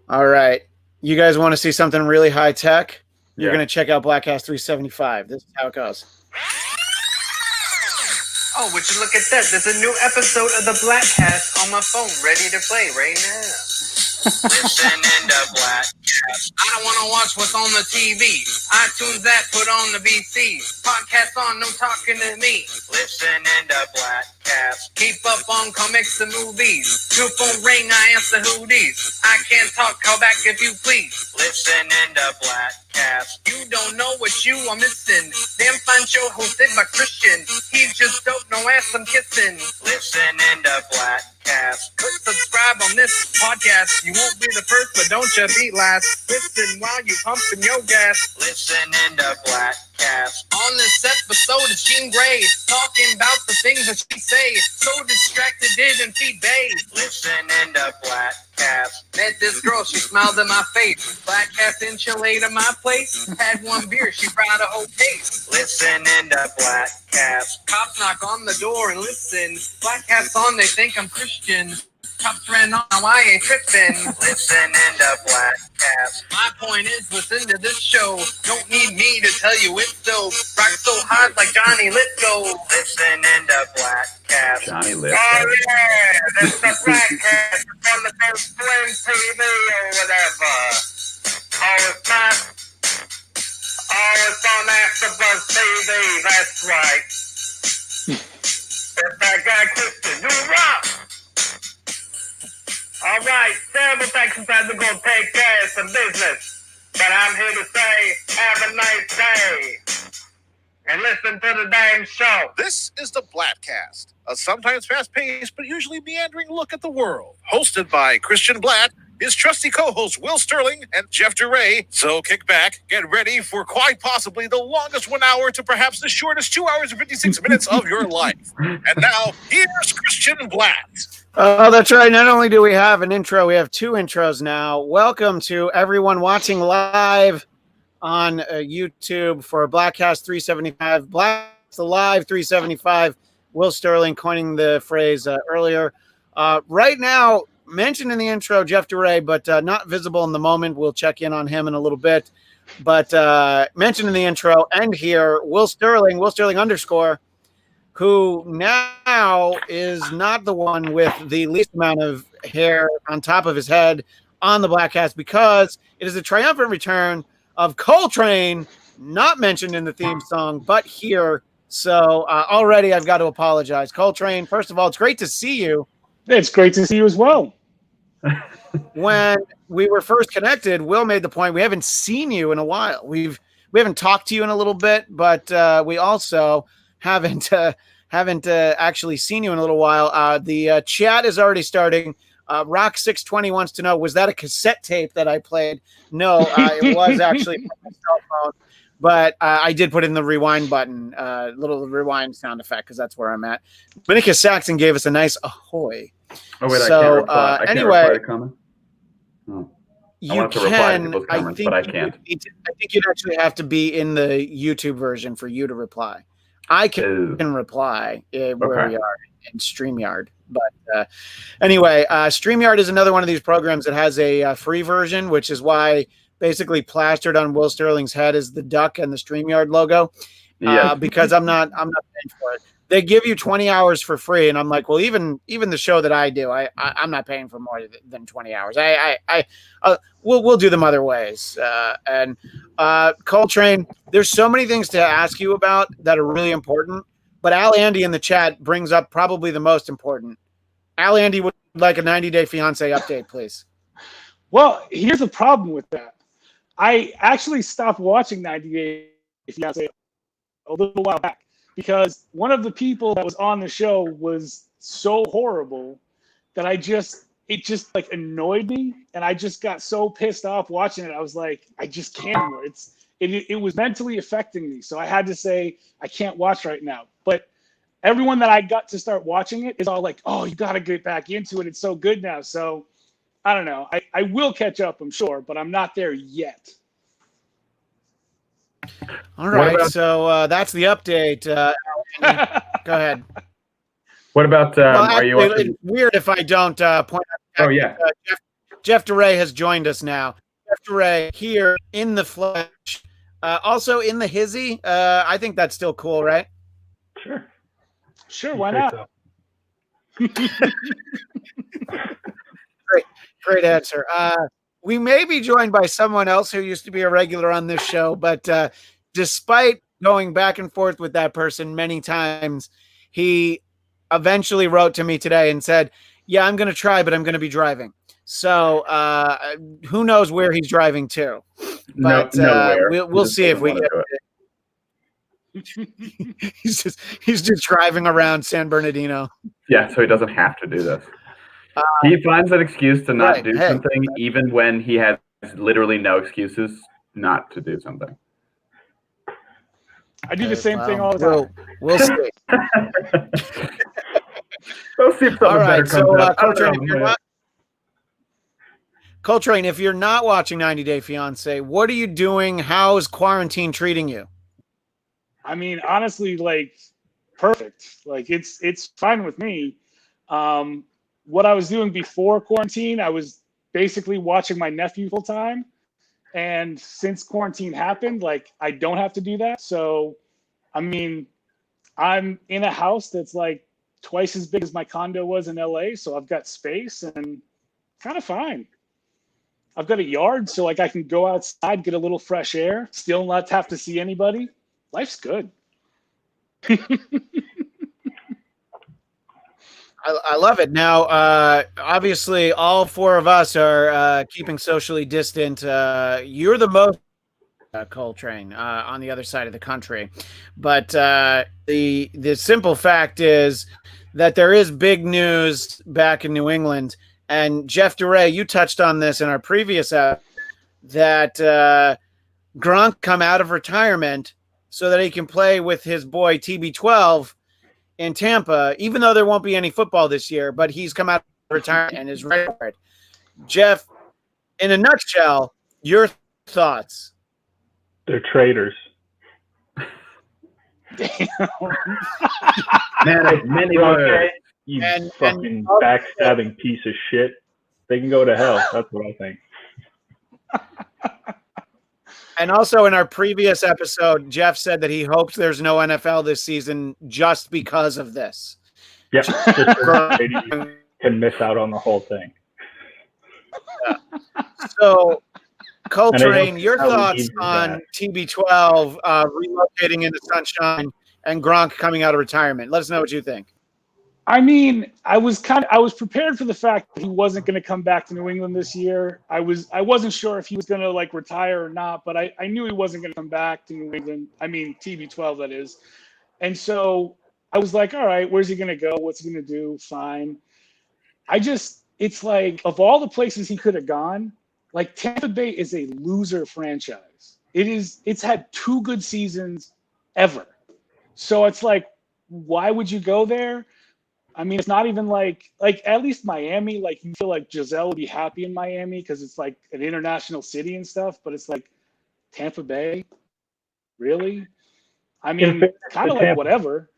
All right. You guys want to see something really high tech? You're Yeah. going to check out Bladtcast 375. This is how it goes. Oh, would you look at that? There's a new episode of the Bladtcast on my phone, ready to play right now. Listen in the Bladtcast. I don't want to watch what's on the TV. iTunes that put on the BC. Podcast on, no talking to me. Listen in the Bladtcast. Keep up on comics and movies. New phone ring, I answer who these. I can't talk, call back if you please. Listen in the Bladtcast. You don't know what you are missing. Damn fine show hosted by Christian. He's just dope, no ass I'm kissing. Listen in the Bladtcast. Click subscribe on this podcast. You won't be the first, but don't you be last. Listen while you pumping your gas. Listen in the Bladtcast. On this episode is Jean Grey talking about the things that she say. So distracted, didn't feed Bay. Listen in the Bladtcast. Met this girl, she smiled in my face. Bladtcast enchilada my place. Had one beer, she brought a whole case. Listen in the Bladtcast. Cops knock on the door and listen. Bladtcast on, they think I'm Christian. Cops ran on, now I ain't tripping. Listen in the Bladtcast. My point is, listen to this show. Don't need me to tell you it's dope. Rock so hard like Johnny Lithgow. Listen in the Bladtcast. Johnny Lithgow. Oh yeah, that's the Bladtcast. It's on the first Slim TV or whatever. Oh, it's not. Oh, it's on AfterBuzz TV. That's right. It's that guy Christian. You rock. All right, several Texans had to go take care of some business. But I'm here to say, have a nice day. And listen to the damn show. This is the Bladtcast, a sometimes fast-paced but usually meandering look at the world. Hosted by Christian Blatt, his trusty co-hosts Will Sterling and Jeff DeRay. So kick back, get ready for quite possibly the longest 1 hour to perhaps the shortest 2 hours and 56 minutes of your life. And now, here's Christian Blatt. Oh, that's right. Not only do we have an intro, we have two intros now. Welcome to everyone watching live on YouTube for Bladtcast 375. Bladtcast Alive 375. Will Sterling coining the phrase earlier. Right now, mentioned in the intro, Jeff DeRay, but not visible in the moment. We'll check in on him in a little bit. But mentioned in the intro and here, Will Sterling _ who now is not the one with the least amount of hair on top of his head on the Bladtcast, because it is a triumphant return of Coltrane, not mentioned in the theme song, but here. So already I've got to apologize. Coltrane, first of all, it's great to see you. It's great to see you as well. When we were first connected, Will made the point we haven't seen you in a while. We haven't talked to you in a little bit, but we also haven't actually seen you in a little while. The chat is already starting. Rock 620 wants to know, was that a cassette tape that I played? No, it was actually from my cell phone, but I did put in the rewind button, little rewind sound effect, because that's where I'm at. Monica Saxon gave us a nice ahoy. Oh wait, So, I can't reply. I can't anyway, reply to comment. Oh. I You want to reply to can. people's I comments, think but I you can't. need to- I think you'd actually have to be in the YouTube version for you to reply. I can reply where we are in StreamYard. But anyway, StreamYard is another one of these programs that has a free version, which is why basically plastered on Will Sterling's head is the duck and the StreamYard logo. Yeah. Because I'm not paying for it. They give you 20 hours for free, and I'm like, well, even the show that I do, I'm not paying for more than 20 hours. We'll do them other ways. And Coltrane, there's so many things to ask you about that are really important. But Al Andy in the chat brings up probably the most important. Al Andy would like a 90-day fiance update, please. Well, here's the problem with that. I actually stopped watching 90 Day Fiance a little while back because one of the people that was on the show was so horrible that it just like annoyed me, and I just got so pissed off watching it. I was like, I just can't anymore. It was mentally affecting me, so I had to say I can't watch right now. But everyone that I got to start watching it is all like, oh, you got to get back into it. It's so good now. So I don't know. I will catch up, I'm sure, but I'm not there yet. All right, so that's the update. Go ahead. What about? Well, are you actually, watching? it's weird if I don't point out. Oh yeah. Jeff DeRay has joined us now. Jeff DeRay here in the flesh, also in the hizzy. I think that's still cool, right? Sure, why not? So. Great answer. We may be joined by someone else who used to be a regular on this show, but despite going back and forth with that person many times, he eventually wrote to me today and said, yeah, I'm going to try, but I'm going to be driving. So who knows where he's driving to? But nowhere. We'll see if we get it. He's just driving around San Bernardino. Yeah, so he doesn't have to do this. He finds an excuse to not do something, even when he has literally no excuses not to do something. I do the same thing all the time. We'll see. We'll see if something better comes out. Coltrane, if you're not watching 90 Day Fiancé, what are you doing? How's quarantine treating you? I mean, honestly, like, perfect. Like, it's fine with me. What I was doing before quarantine, I was basically watching my nephew full time. And since quarantine happened, like, I don't have to do that. So, I mean, I'm in a house that's like twice as big as my condo was in LA. So I've got space and kind of fine. I've got a yard, so like I can go outside, get a little fresh air, still not have to see anybody. Life's good. I love it. Now, obviously, all four of us are keeping socially distant. You're the most Coltrane on the other side of the country, but the simple fact is that there is big news back in New England. And Jeff DeRay, you touched on this in our previous app, that Gronk come out of retirement so that he can play with his boy TB12 in Tampa, even though there won't be any football this year, but he's come out of retirement and is ready for it. Jeff, in a nutshell, your thoughts? They're traitors. Many words. You fucking backstabbing piece of shit. They can go to hell. That's what I think. And also in our previous episode, Jeff said that he hopes there's no NFL this season just because of this. Yeah, just so Brady can miss out on the whole thing. Yeah. So, Coltrane, your thoughts on TB12 relocating into Sunshine and Gronk coming out of retirement? Let us know what you think. I mean, I was prepared for the fact that he wasn't going to come back to New England this year. I wasn't sure if he was going to like retire or not, but I knew he wasn't going to come back to New England. I mean, TB12, that is. And so I was like, all right, where's he going to go? What's he going to do? Fine. It's like, of all the places he could have gone, like Tampa Bay is a loser franchise. It's had 2 good seasons ever. So it's like, why would you go there? I mean, it's not even like at least Miami, like you feel like Giselle would be happy in Miami because it's like an international city and stuff, but it's like Tampa Bay, really? I mean, kind of like whatever.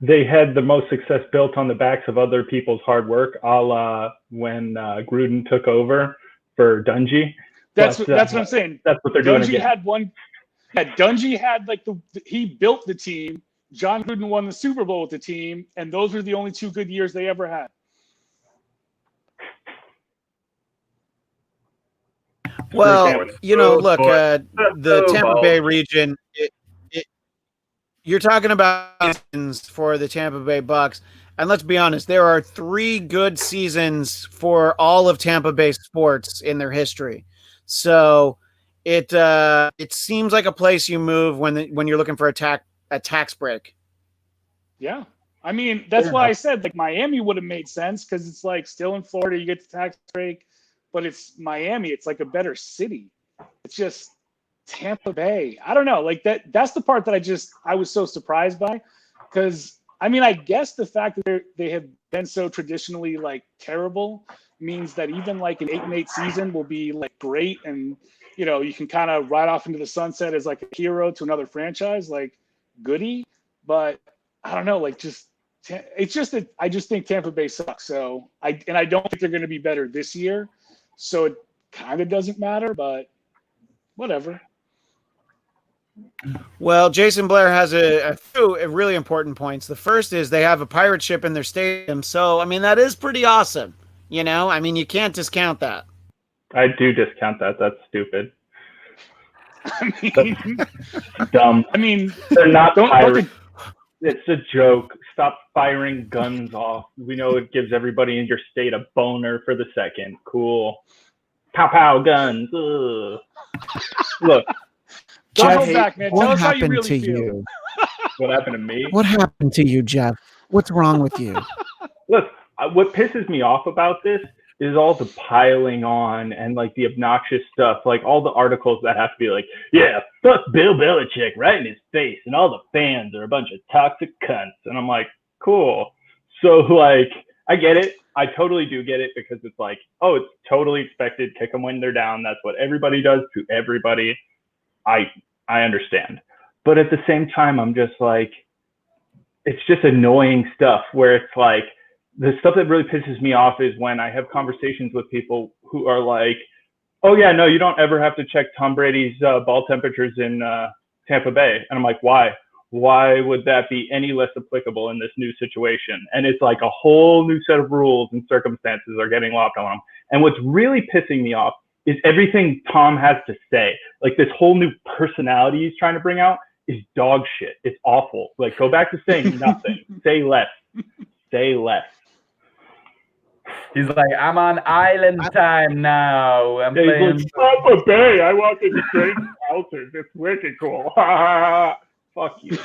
They had the most success built on the backs of other people's hard work, a la when Gruden took over for Dungy. That's what I'm saying. That's what they're doing again. Dungy had like he built the team. John Gruden won the Super Bowl with the team, and those were the only 2 good years they ever had. Well, look, the Tampa Bay region, you're talking about seasons for the Tampa Bay Bucks, and let's be honest, there are 3 good seasons for all of Tampa Bay sports in their history. So it seems like a place you move when you're looking for a tax break. Yeah. I mean, that's why I said like Miami would have made sense because it's like still in Florida, you get the tax break, but it's Miami. It's like a better city. It's just Tampa Bay. I don't know. Like that's the part that I was so surprised by because I mean, I guess the fact that they have been so traditionally like terrible means that even like an 8-8 season will be like great. And, you can kind of ride off into the sunset as like a hero to another franchise. Like, goody, but I don't know, like it's just that I just think Tampa Bay sucks. So I don't think they're going to be better this year. so it kind of doesn't matter, but whatever. Well, Jason Blair has a few really important points. The first is they have a pirate ship in their stadium. So, I mean, that is pretty awesome. You know, I mean, you can't discount that. I do discount that. That's stupid. I mean, That's dumb. I mean, They're not don't pirates. It's a joke. Stop firing guns off. We know it gives everybody in your state a boner for the second. Cool. Pow pow guns. Ugh. Look. don't hold back, man. Tell What us how you happened really to feel. you? What happened to me? What happened to you, Jeff? What's wrong with you? Look, what pisses me off about this is all the piling on and like the obnoxious stuff, like all the articles that have to be like, yeah, fuck Bill Belichick right in his face, and all the fans are a bunch of toxic cunts. And I'm like, cool. So like, I get it. I totally do get it, because it's like, oh, it's totally expected. Kick them when they're down. That's what everybody does to everybody. I understand. But at the same time, I'm just like, it's just annoying stuff where it's like, the stuff that really pisses me off is when I have conversations with people who are like, oh yeah, no, you don't ever have to check Tom Brady's ball temperatures in Tampa Bay. And I'm like, why? Why would that be any less applicable in this new situation? And it's like a whole new set of rules and circumstances are getting lopped on them. And what's really pissing me off is everything Tom has to say. Like, this whole new personality he's trying to bring out is dog shit. It's awful. Like, go back to saying nothing. Say less. Say less. He's like, I'm on island time now. I'm playing. Like, Tampa Bay. I walk into strange houses. It's wicked cool. Fuck you.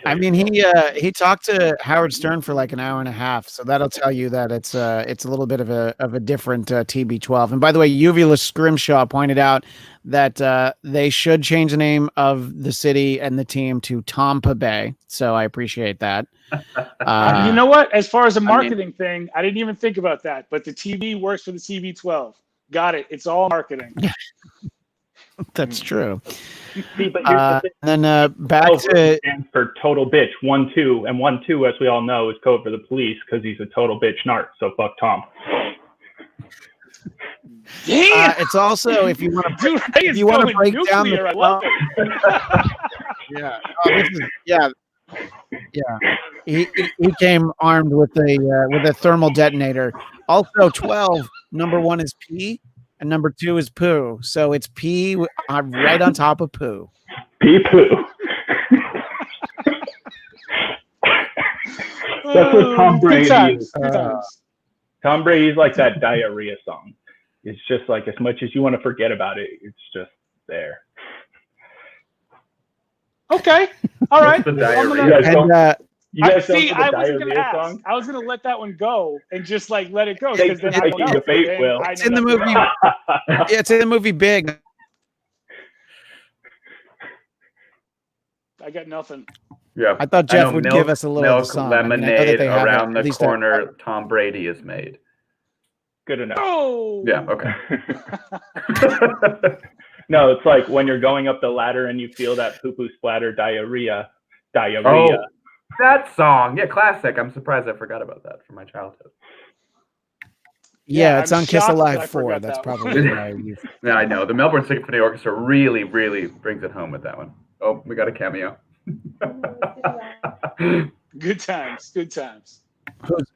I mean, he talked to Howard Stern for like an hour and a half, so that'll tell you that it's a little bit of a different TB12. And by the way, Uvula Scrimshaw pointed out that they should change the name of the city and the team to Tampa Bay. So I appreciate that. You know what? As far as a marketing thing, I didn't even think about that. But the TV works for the TB12. Got it. It's all marketing. That's true. See, but here's the thing. And then back to stands for total bitch 1-2, and 1-2, as we all know, is code for the police because he's a total bitch narc. So fuck Tom. Yeah. it's also, if you want to break, if you want to break down the, I love it. yeah, yeah. He came armed with a thermal detonator. Also, 12. Number 1 is P, and number 2 is poo. So it's P right on top of poo. Pee poo. That's what Tom Brady is. Tom Brady's like that diarrhea song. It's just like, as much as you want to forget about it, it's just there. Okay. All right. The diarrhea. You guys don't see, know I the wasn't gonna diarrhea ask. song? I was gonna let that one go and just like let it go. Take Then the Viking debate, Will. It's in the movie. Yeah, it's in the movie Big. I got nothing. Yeah, I thought Jeff would give us a little of the song. Lemonade I mean, around the corner. Tom Brady is made. Good enough. Oh. Yeah. Okay. No, it's like when you're going up the ladder and you feel that poo-poo splatter diarrhea. Oh, that song. Yeah, classic. I'm surprised I forgot about that from my childhood. Yeah, it's I'm on Kiss shocked Alive that I 4. forgot That's that probably why you. Yeah, I know. The Melbourne Symphony Orchestra really, really brings it home with that one. Oh, we got a cameo. Good times. Good times.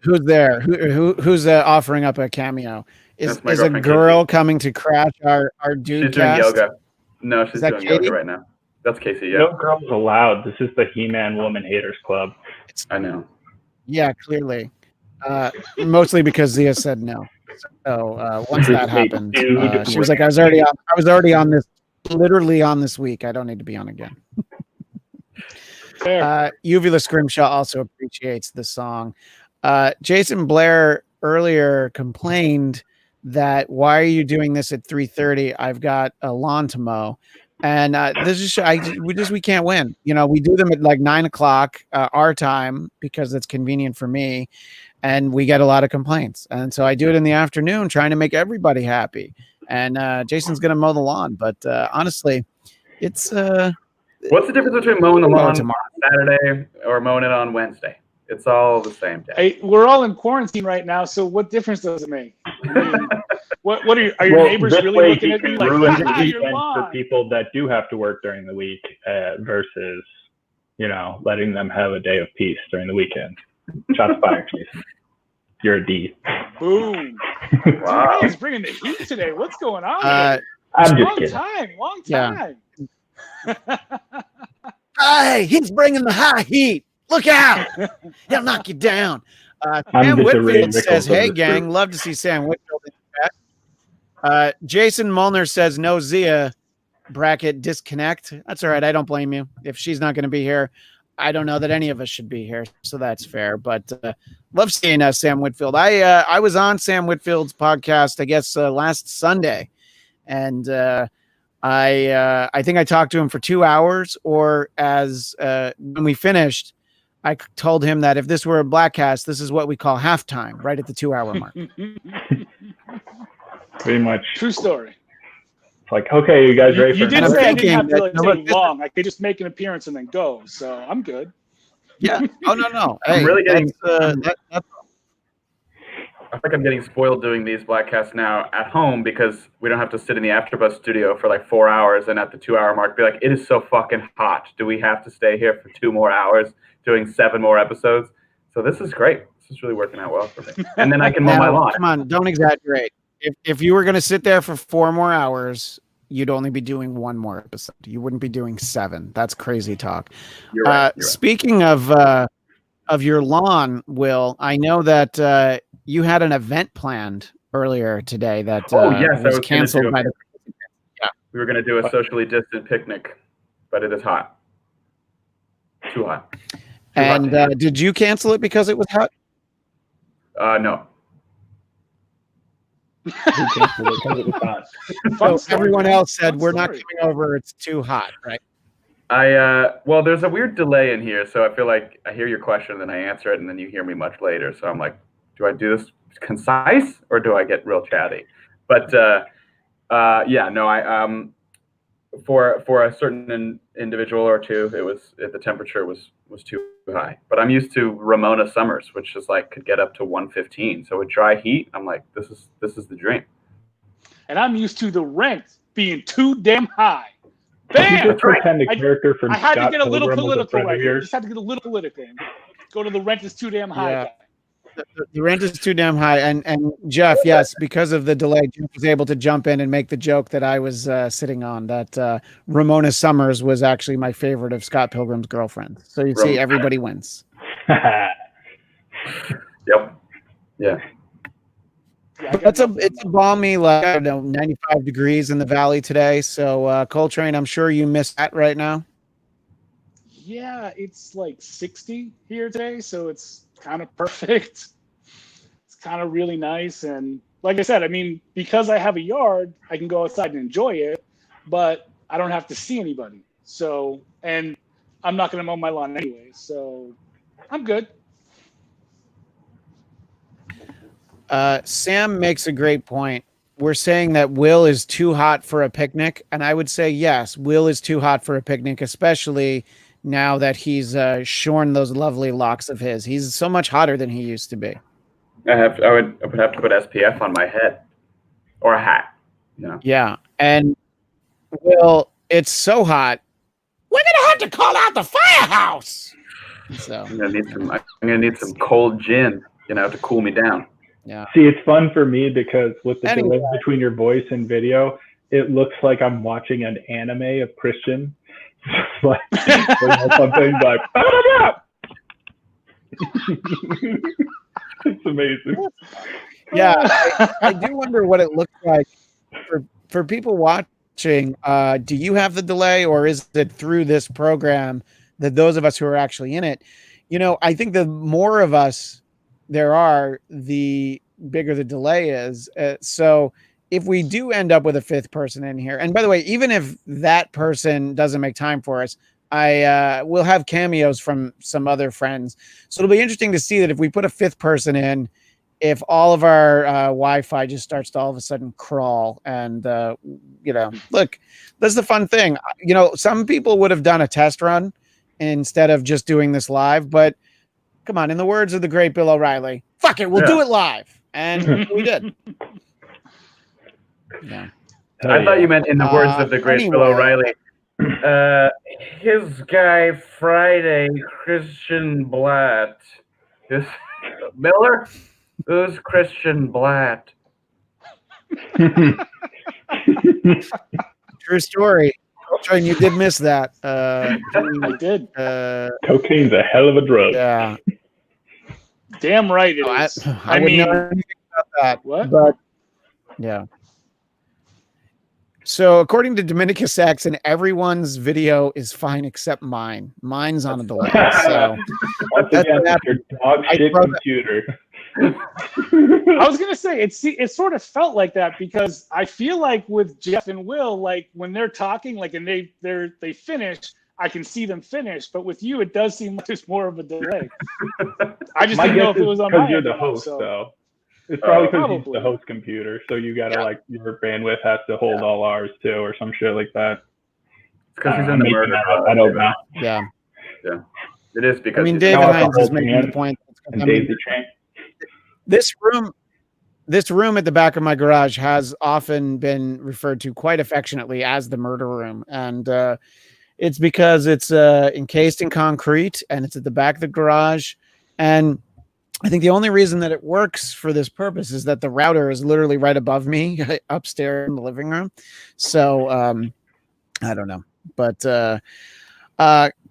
Who's there? Who's offering up a cameo? Is a girl Casey coming to crash our dude She's doing cast? yoga. No, she's doing yoga right now. That's Casey. Yeah. No girls allowed. This is the He-Man Woman Haters Club. I know. Yeah, clearly. Mostly because Zia said no. So once that happened, she was like, I was already on this, literally on this week. I don't need to be on again. Uvula Scrimshaw also appreciates the song. Jason Blair earlier complained that, why are you doing this at 3:30? I've got a lawn to mow. And this is we can't win. You know, we do them at like 9 o'clock our time because it's convenient for me, and we get a lot of complaints. And so I do it in the afternoon, trying to make everybody happy. And Jason's gonna mow the lawn, but honestly, it's what's the difference between mowing the lawn tomorrow, Saturday, or mowing it on Wednesday? It's all the same day. We're all in quarantine right now, so what difference does it make? I mean, What are your neighbors this really way looking he at can you like, ruin "Ha, the you're weekend for lying." people that do have to work during the week versus, letting them have a day of peace during the weekend. Shots fired, Jason. You're a D. Boom. Wow. He's bringing the heat today. What's going on today? I'm just kidding. Long Yeah. time. Hey, he's bringing the high heat. Look out. He'll knock you down. I'm Sam just a Ray Whitfield Nichols says, of hey, this gang, group. love to see Sam Whitfield in the chat. Jason Mulner says, no Zia, bracket disconnect. That's all right. I don't blame you. If she's not going to be here, I don't know that any of us should be here, so that's fair. But love seeing Sam Whitfield. I was on Sam Whitfield's podcast, I guess, last Sunday, and I think I talked to him for 2 hours, or as when we finished, I told him that if this were a Bladtcast, this is what we call halftime, right at the 2 hour mark. Pretty much. True story. It's like, okay, you guys ready for You did I'm say I didn't have to thinking that- stay long. I could just make an appearance and then go. So I'm good. Yeah. Oh no. Hey, I'm really getting. that's I think I'm getting spoiled doing these Bladtcasts now at home because we don't have to sit in the AfterBuzz studio for like 4 hours and at the 2 hour mark be like, it is so fucking hot. Do we have to stay here for 2 more hours doing 7 more episodes? So this is great. This is really working out well for me. And then I can mow my lawn. Come on, don't exaggerate. If you were going to sit there for 4 more hours, you'd only be doing 1 more episode. You wouldn't be doing 7. That's crazy talk. You're right. Speaking of your lawn, Will, I know that you had an event planned earlier today that was canceled by the. Yeah, we were going to do a socially distant picnic, but it is hot. Too hot. And did you cancel it because it was hot? No. So everyone else said we're not coming over. It's too hot, right? Well, there's a weird delay in here, so I feel like I hear your question and then I answer it, and then you hear me much later. So I'm like, do I do this concise or do I get real chatty? But yeah, no, I for a certain individual or two, the temperature was too high. But I'm used to Ramona summers, which is like could get up to 115. So with dry heat, I'm like, this is the dream. And I'm used to the rent being too damn high. Bam! You just pretend a character from I had Scott to get a little Pilgrim was political friend right of here. yours. Just had to get a little political. Go to the rent is too damn high. Yeah. Guy. The rent is too damn high. And Jeff, yes, because of the delay, Jeff was able to jump in and make the joke that I was sitting on, that Ramona Summers was actually my favorite of Scott Pilgrim's girlfriend. So you see, everybody wins. Yep. Yeah. It's a balmy, like, I don't know, 95 degrees in the valley today. So Coltrane, I'm sure you missed that right now. Yeah, it's like 60 here today, so it's kind of perfect. It's kind of really nice, and like I said, I mean, because I have a yard, I can go outside and enjoy it, but I don't have to see anybody. So, and I'm not going to mow my lawn anyway, so I'm good. Sam makes a great point. We're saying that Will is too hot for a picnic, and I would say yes, Will is too hot for a picnic, especially now that he's shorn those lovely locks of his. He's so much hotter than he used to be. I would have to put SPF on my head or a hat. Yeah, and Will, it's so hot. We're gonna have to call out the firehouse. So I'm gonna need some cold gin, to cool me down. Yeah. See, it's fun for me because with the delay between your voice and video, it looks like I'm watching an anime of Christian. Like something like, it's amazing. Yeah, I do wonder what it looks like for people watching. Do you have the delay, or is it through this program that those of us who are actually in it? I think the more of us there are, the bigger the delay is. So if we do end up with a 5th person in here, and by the way, even if that person doesn't make time for us, I will have cameos from some other friends. So it'll be interesting to see that if we put a 5th person in, if all of our Wi-Fi just starts to all of a sudden crawl. And, look, that's the fun thing. Some people would have done a test run instead of just doing this live, but come on, in the words of the great Bill O'Reilly, fuck it, we'll do it live. And we did. Yeah. I thought you meant in the words of the great Bill O'Reilly. His guy Friday, Christian Blatt. Miller? Who's Christian Blatt? True story. Coltrane, you did miss that. I did. Cocaine's a hell of a drug. Yeah. Damn right it is. I wouldn't know anything about that. What? But yeah. So according to Dominicus Saxon, everyone's video is fine except mine. Mine's on a delay. So Once again, your dog shit computer. I was gonna say it sort of felt like that because I feel like with Jeff and Will, like when they're talking, like and they finish, I can see them finish. But with you, it does seem like there's more of a delay. I just didn't know if it was on my because you're the end, host, so. though. It's probably because Probably. he's the host computer, so you gotta like your bandwidth has to hold all ours too, or some shit like that. Because he's in the murder. I don't know. yeah. Yeah. It is because I mean, he's David Now Hines the is whole making band the point. and I mean, Daisy Chain. this room at the back of my garage has often been referred to quite affectionately as the murder room, and it's because it's encased in concrete and it's at the back of the garage. And I think the only reason that it works for this purpose is that the router is literally right above me upstairs in the living room. So I don't know, but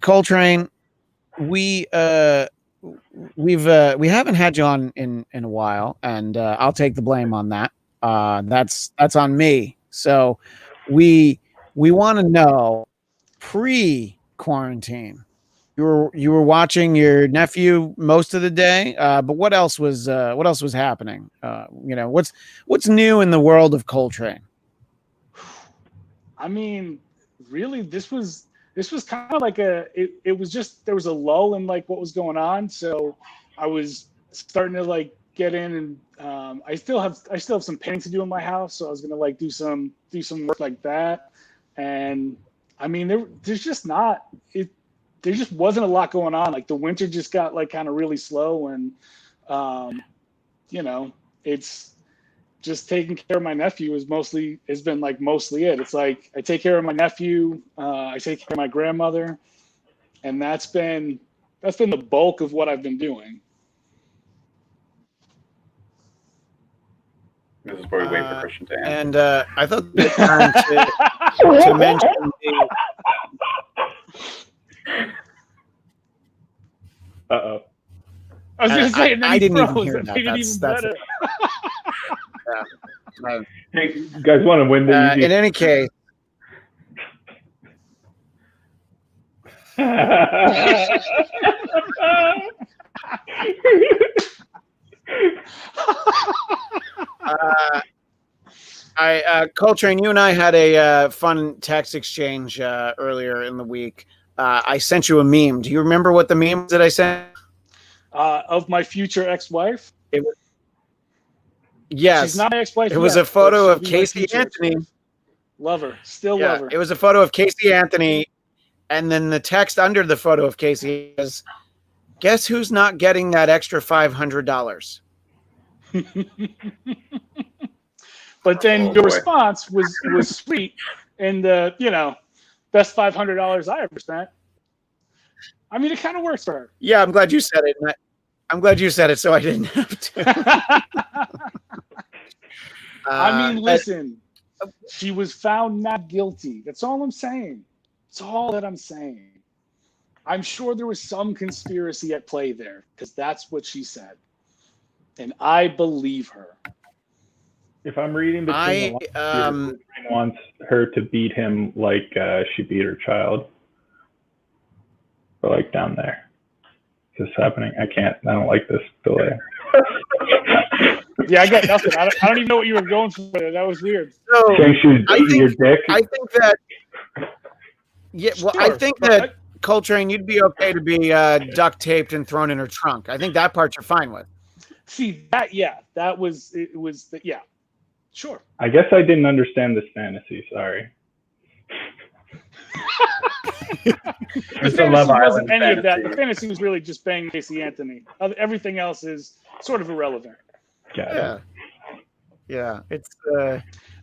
Coltrane, we haven't had you on in a while, and I'll take the blame on that. That's on me. So we want to know pre-quarantine. You were watching your nephew most of the day, but what else was happening? What's new in the world of Coltrane? I mean, really, this was kind of like it was just there was a lull in like what was going on, so I was starting to like get in, and I still have some painting to do in my house, so I was gonna like do some work like that, and I mean there just wasn't a lot going on. Like the winter just got like kind of really slow, and it's just taking care of my nephew has been mostly it. It's like I take care of my nephew, I take care of my grandmother, and that's been the bulk of what I've been doing. This is where we wait for Christian to answer. And I thought it was time to mention the. Uh-oh. I was gonna say, and then I he didn't even froze. hear That that. made it even better. Hey, you guys want to win the In any case, Coltrane, you and I had a fun text exchange earlier in the week. I sent you a meme. Do you remember what the meme was that I sent? Of my future ex-wife. Yes. She's not my ex-wife. It was yet, a photo but of she'll be my Casey future Anthony. ex-wife. Love her. Still love her. It was a photo of Casey Anthony. And then the text under the photo of Casey is, guess who's not getting that extra $500? But then your response was sweet, and best $500 I ever spent. I mean, it kind of works for her. Yeah, I'm glad you said it. I'm glad you said it, so I didn't have to. I mean, listen, she was found not guilty. That's all I'm saying. That's all that I'm saying. I'm sure there was some conspiracy at play there, because that's what she said. And I believe her. If I'm reading between the lines, wants her to beat him like she beat her child. Or like down there. Is this happening? I don't like this delay. Yeah, I got nothing. I don't even know what you were going for there. That was weird. So, Saying she was beating your dick? I think that. Yeah, well, Sure, I think that Coltrane, you'd be okay to be duct taped and thrown in her trunk. I think that part you're fine with. See yeah, sure. I guess I didn't understand this fantasy. Sorry. The fantasy wasn't any of that. The fantasy was really just banging Casey Anthony. Everything else is sort of irrelevant. Got it. Yeah. It's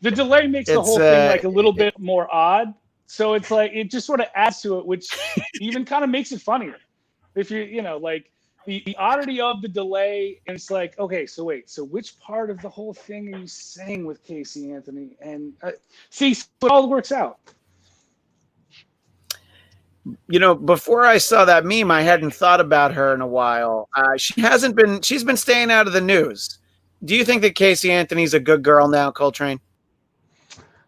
The delay makes the whole thing like a little bit more odd. So it's like it just sort of adds to it, which even kind of makes it funnier. If you know, like the oddity of the delay, and it's like, okay, so wait, so which part of the whole thing are you saying with Casey Anthony? And see, so it all works out. You know, before I saw that meme, I hadn't thought about her in a while. She's been staying out of the news. Do you think that Casey Anthony's a good girl now, Coltrane?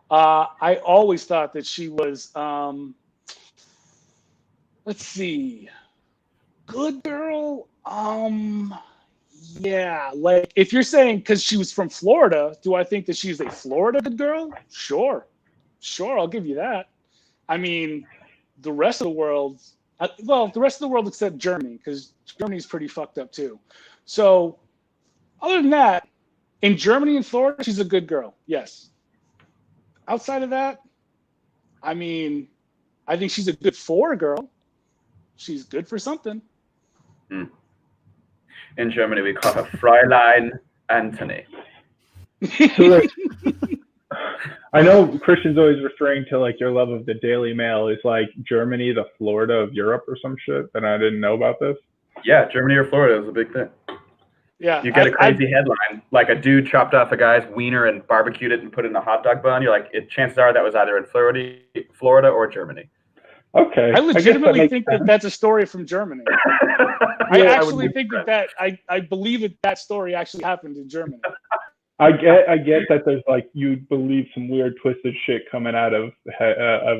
I always thought that she was, let's see, good girl. Yeah, like if you're saying because she was from Florida, do I think that she's a Florida good girl? Sure, I'll give you that. I mean, the rest of the world, the rest of the world except Germany, because Germany's pretty fucked up too. So, other than that, in Germany and Florida, she's a good girl. Yes. Outside of that, I mean, I think she's a good for girl. She's good for something. In Germany, we call her Fräulein Anthony. So I know Christian's always referring to like your love of the Daily Mail is like Germany, the Florida of Europe or some shit, and I didn't know about this. Yeah, Germany or Florida is a big thing. Yeah, you get a crazy headline, like a dude chopped off a guy's wiener and barbecued it and put it in a hot dog bun. You're like, chances are that was either in Florida or Germany. Okay. I legitimately think that that's a story from Germany. I actually think that I believe that story actually happened in Germany. I get that there's like you believe some weird twisted shit coming out of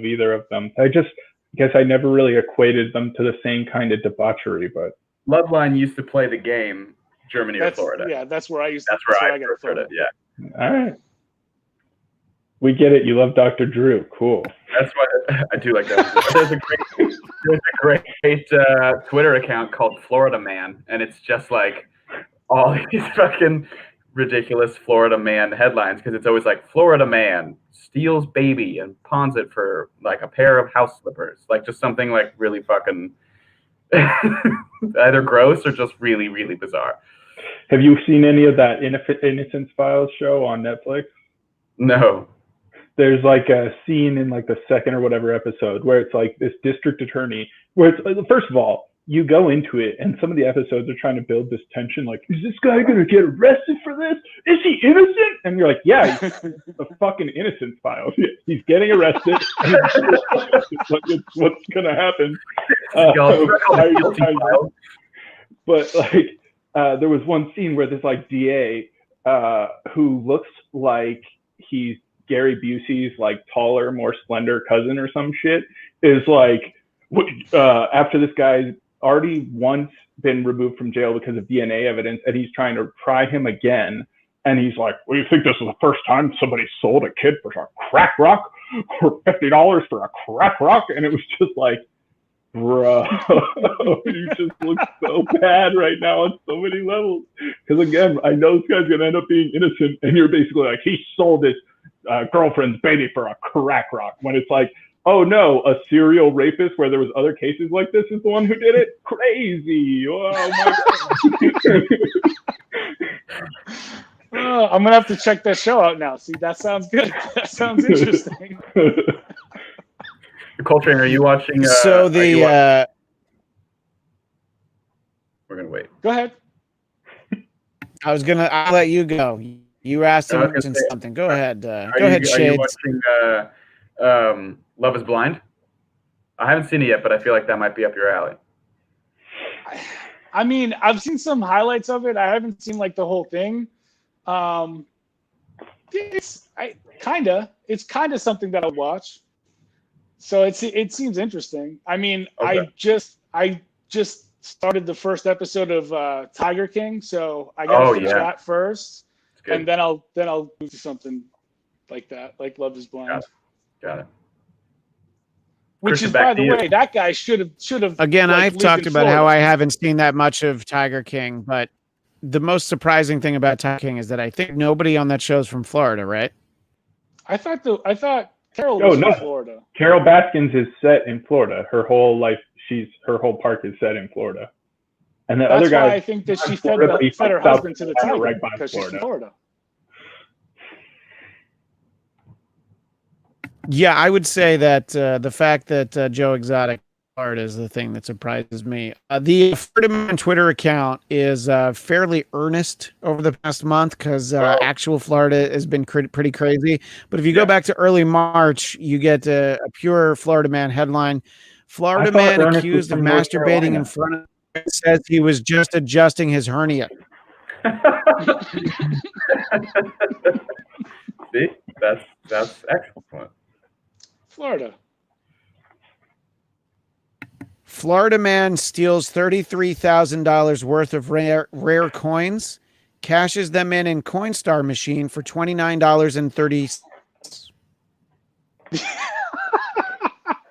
either of them. I guess I never really equated them to the same kind of debauchery, but Bloodline used to play the game Germany or Florida. Yeah, that's where I used. That's where I first heard it. Yeah. All right. We get it. You love Dr. Drew. Cool. That's what I do like that. There's a great Twitter account called Florida Man, and it's just like all these fucking ridiculous Florida Man headlines because it's always like Florida Man steals baby and pawns it for like a pair of house slippers, like just something like really fucking either gross or just really, really bizarre. Have you seen any of that Innocence Files show on Netflix? No. There's like a scene in like the second or whatever episode where it's like this district attorney where it's first of all, you go into it and some of the episodes are trying to build this tension. Like, is this guy going to get arrested for this? Is he innocent? And you're like, yeah, he's the fucking Innocence Files. He's getting arrested. What's going to happen? But like, there was one scene where this like DA who looks like he's Gary Busey's like taller, more slender cousin or some shit is like after this guy's already once been removed from jail because of DNA evidence and he's trying to try him again. And he's like, well, you think this is the first time somebody sold a kid for a crack rock or $50 for a crack rock? And it was just like, bro, you just look so bad right now on so many levels. Because again, I know this guy's going to end up being innocent. And you're basically like, he sold his girlfriend's baby for a crack rock. When it's like, oh no, a serial rapist where there was other cases like this is the one who did it? Crazy. Oh my God. I'm going to have to check that show out now. See, that sounds good. That sounds interesting. Coltrane, are you watching? We're going to wait. Go ahead. I'll let you go. You asked him something. Go ahead. Go ahead, Shades. Are you watching Love is Blind? I haven't seen it yet, but I feel like that might be up your alley. I mean, I've seen some highlights of it. I haven't seen like the whole thing. It's kind of something that I'll watch. So it seems interesting. I mean, okay. I just started the first episode of Tiger King, so I gotta finish that first, and then I'll move to something like that, like Love is Blind. Got it. Which is, by the way, that guy should have. Again, I've talked about how I haven't seen that much of Tiger King, but the most surprising thing about Tiger King is that I think nobody on that show is from Florida, right? I thought Carol was from Florida. Carol Baskins is set in Florida. Her whole life, her whole park is set in Florida. And the other guy, I think that she fed her husband to the tiger because she's from Florida. Yeah, I would say that the fact that Joe Exotic Florida is the thing that surprises me. The Florida Man Twitter account is fairly earnest over the past month because actual Florida has been pretty crazy. But if you go back to early March, you get a pure Florida Man headline. Florida man accused of masturbating in front of says he was just adjusting his hernia. See, that's excellent. Florida man steals $33,000 worth of rare coins, cashes them in Coinstar machine for $29.30.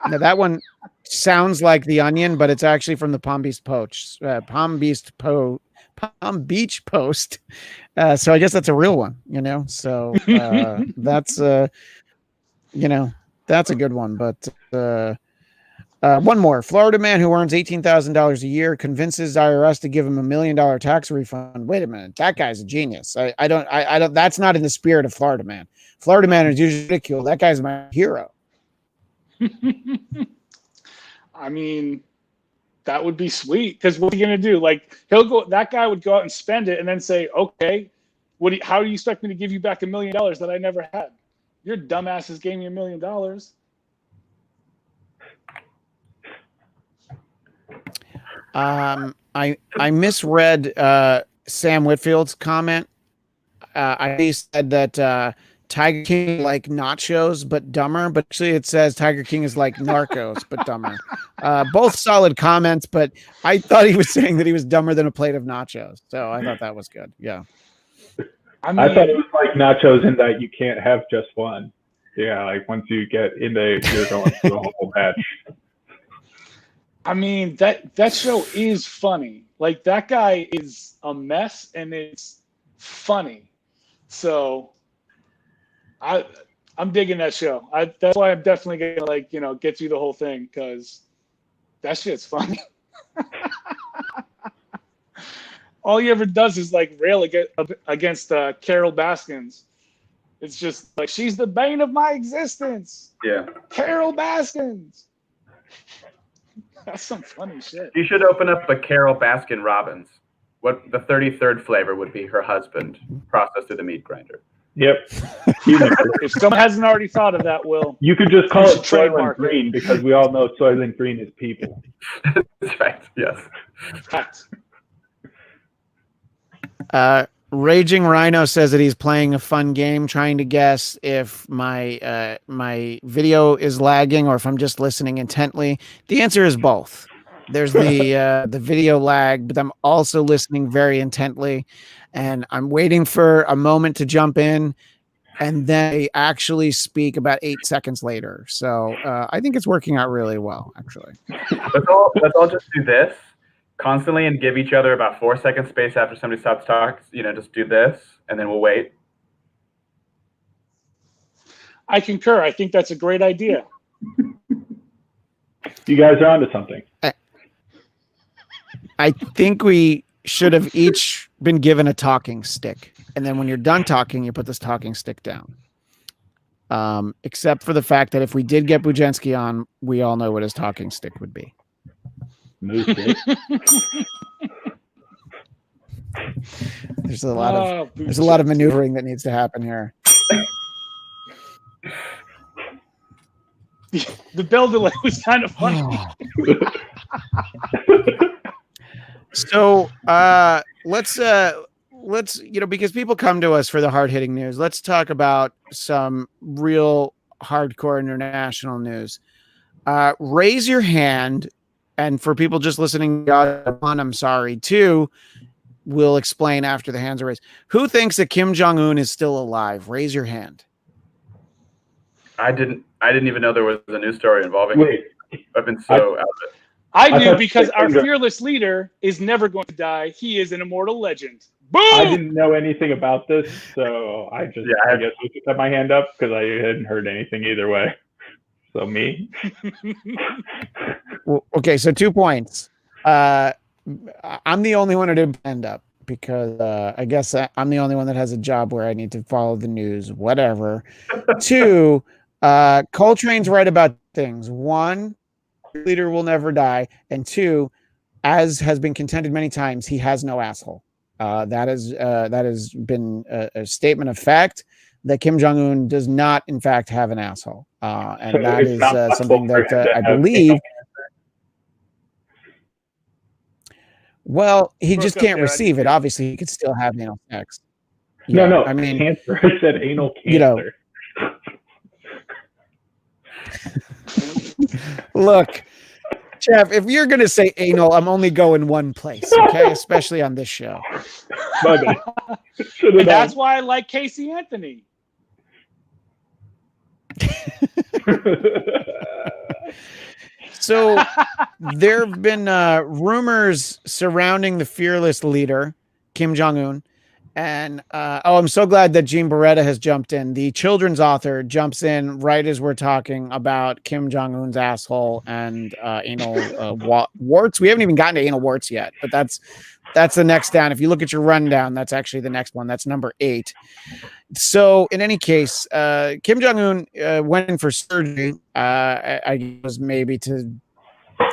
Now that one sounds like The Onion, but it's actually from the Palm Beach Post. Palm Beach Post. So I guess that's a real one, you know. So that's you know, that's a good one. But one more. Florida man who earns $18,000 a year convinces IRS to give him $1 million tax refund. Wait a minute, that guy's a genius. I don't. That's not in the spirit of Florida man. Florida man is usually ridiculed. That guy's my hero. I mean, that would be sweet. Because what's he gonna do? Like, that guy would go out and spend it, and then say, "Okay, how do you expect me to give you back $1 million that I never had? Your dumbasses gave me $1 million." I misread Sam Whitfield's comment. I said that Tiger King like nachos but dumber, but actually it says Tiger King is like Narcos but dumber. Both solid comments, but I thought he was saying that he was dumber than a plate of nachos. So I thought that was good. Yeah. I thought it was like nachos in that you can't have just one. Yeah, like once you get in there, you're going through the whole batch. I mean, that show is funny. Like, that guy is a mess, and it's funny. So I'm digging that show. That's why I'm definitely gonna get through the whole thing, because that shit's funny. All he ever does is rail against Carol Baskins. It's just like, she's the bane of my existence. Yeah. Carol Baskins. That's some funny shit. You should open up a Carol Baskin Robbins. What the 33rd flavor would be her husband processed through the meat grinder. Yep. If someone hasn't already thought of that, Will. You could just call it Soylent Green, because we all know Soylent Green is people. That's right. Yes. Fact. Raging Rhino says that he's playing a fun game, trying to guess if my my video is lagging or if I'm just listening intently. The answer is both. There's the video lag, but I'm also listening very intently, and I'm waiting for a moment to jump in, and then they actually speak about 8 seconds later. So I think it's working out really well, actually. Let's all just do this constantly and give each other about 4 seconds space after somebody stops talking. Just do this, and then we'll wait. I concur. I think that's a great idea. You guys are onto something. I think we should have each been given a talking stick, and then when you're done talking, you put this talking stick down. Except for the fact that if we did get Bujensky on, we all know what his talking stick would be. There's a lot of maneuvering that needs to happen here. The bell delay was kind of funny. So let's because people come to us for the hard-hitting news, let's talk about some real hardcore international news. Raise your hand, and for people just listening, I'm sorry too. We'll explain after the hands are raised. Who thinks that Kim Jong-un is still alive? Raise your hand. I didn't even know there was a news story involving him. I've been so out of it. I do, because our fearless leader is never going to die. He is an immortal legend. Boom! I didn't know anything about this, so I guess I just had my hand up because I hadn't heard anything either way. So me. Well, okay, so 2 points. I'm the only one who didn't end up because I guess I'm the only one that has a job where I need to follow the news, whatever. 2, Coltrane's right about things. One, leader will never die, and two, as has been contended many times, he has no asshole. That has been a statement of fact that Kim Jong-un does not, in fact, have an asshole, and So that it's is not possible something for that him to I have believe. Well, he Broke just up can't there, I receive didn't it. hear you. Obviously, he could still have anal sex. No, no, I mean, cancer. I said anal you know, cancer. look, Jeff, if you're going to say anal, I'm only going one place, okay? Especially on this show. My bad. Should've And that's known. why I like Casey Anthony. So there have been rumors surrounding the fearless leader, Kim Jong-un. And I'm so glad that Jean Beretta has jumped in. The children's author jumps in right as we're talking about Kim Jong-un's asshole and anal warts. We haven't even gotten to anal warts yet, but that's the next down. If you look at your rundown, that's actually the next one. That's number 8. So in any case, Kim Jong-un went in for surgery. I was maybe to,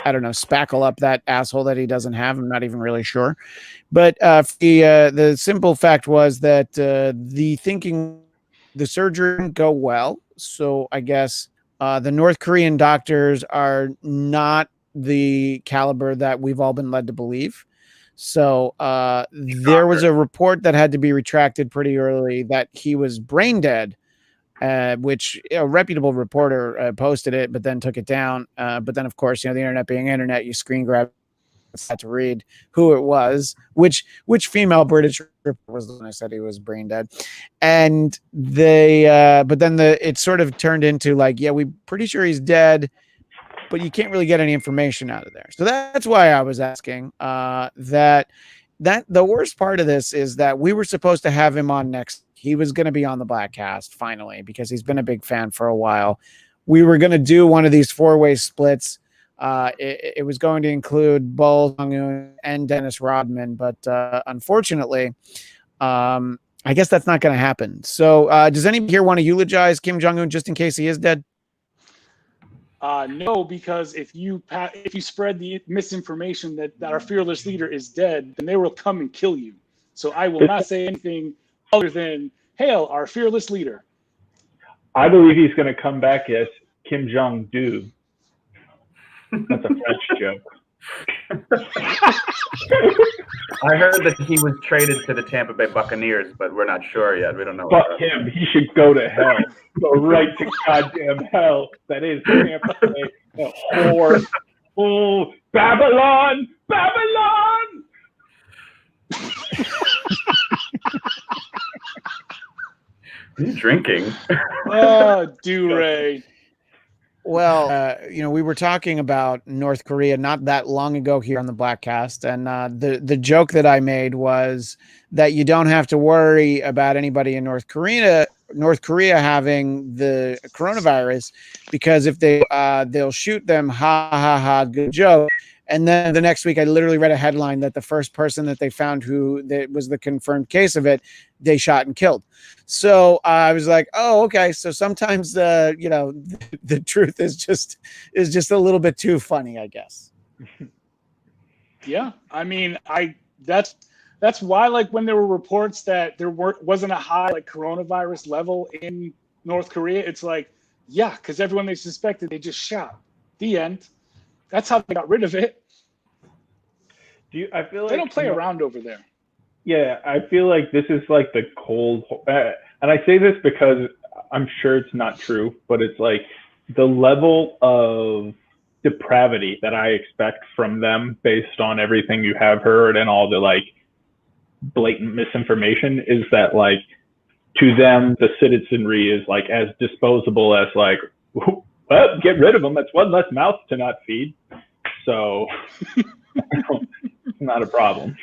I don't know, spackle up that asshole that he doesn't have. I'm not even really sure. But the simple fact was that the surgery didn't go well. So I guess the North Korean doctors are not the caliber that we've all been led to believe. So there was a report that had to be retracted pretty early that he was brain dead, which a reputable reporter posted it, but then took it down. But then, of course, the internet being internet, you screen grab had to read who it was, which female British reporter was the one I said he was brain dead. And but then it sort of turned into like, yeah, we're pretty sure he's dead, but you can't really get any information out of there. So that's why I was asking that the worst part of this is that we were supposed to have him on next. He was going to be on the Bladtcast finally because he's been a big fan for a while. We were going to do one of these 4-way splits. It was going to include Bol Jong-un and Dennis Rodman, but unfortunately, I guess that's not going to happen. So does anybody here want to eulogize Kim Jong-un just in case he is dead? No, because if you spread the misinformation that our fearless leader is dead, then they will come and kill you. So I will not say anything other than hail our fearless leader. I believe he's going to come back as Kim Jong-do. That's a French joke. I heard that he was traded to the Tampa Bay Buccaneers, but we're not sure yet. We don't know. Fuck him. He should go to hell. Go right to goddamn hell. That is Tampa Bay. A whore. Oh, Babylon! Babylon! Are you drinking? Oh, do-ray. Well, we were talking about North Korea not that long ago here on the Bladtcast, and the joke that I made was that you don't have to worry about anybody in North Korea having the coronavirus, because if they'll shoot them, ha ha ha, good joke. And then the next week, I literally read a headline that the first person that they found that was the confirmed case of it, they shot and killed. So I was like, oh, okay. So sometimes the truth is just a little bit too funny, I guess. Yeah, I mean, that's why, like, when there were reports that there wasn't a high like coronavirus level in North Korea, it's like, yeah, because everyone they suspected they just shot. The end. That's how they got rid of it. I feel like they don't play around over there. Yeah, I feel like this is like the cold, and I say this because I'm sure it's not true, but it's like the level of depravity that I expect from them based on everything you have heard and all the like blatant misinformation is that, like, to them, the citizenry is like as disposable as like, well, get rid of them. That's one less mouth to not feed. So it's not a problem.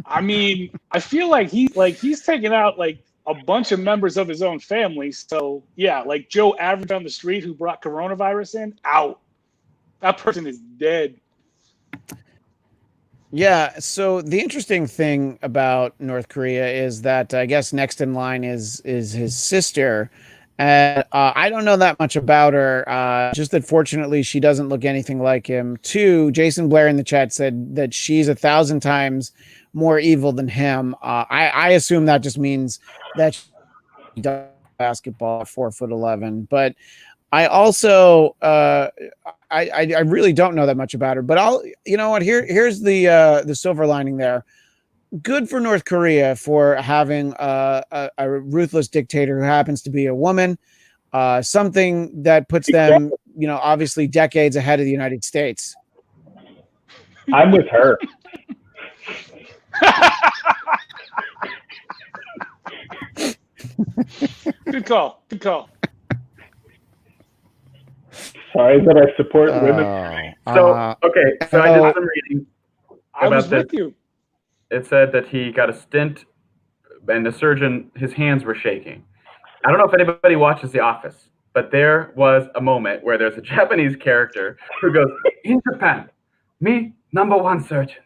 I mean, I feel like he's taking out like a bunch of members of his own family. So yeah, like Joe Average on the street who brought coronavirus in, out. That person is dead. Yeah. So the interesting thing about North Korea is that I guess next in line is his sister. And I don't know that much about her. Just that fortunately she doesn't look anything like him. 2, Jason Blair in the chat said that she's 1,000 times more evil than him. I assume that just means that she does basketball at 4'11". But I also I really don't know that much about her. But you know what? Here's the silver lining there. Good for North Korea for having a ruthless dictator who happens to be a woman. Something that puts them, obviously decades ahead of the United States. I'm with her. Good call. Good call. Sorry that I support women. So okay, so I did some reading I was about this. with you. It said that he got a stint, and the surgeon, his hands were shaking. I don't know if anybody watches The Office, but there was a moment where there's a Japanese character who goes, "In Japan, me, #1 surgeon.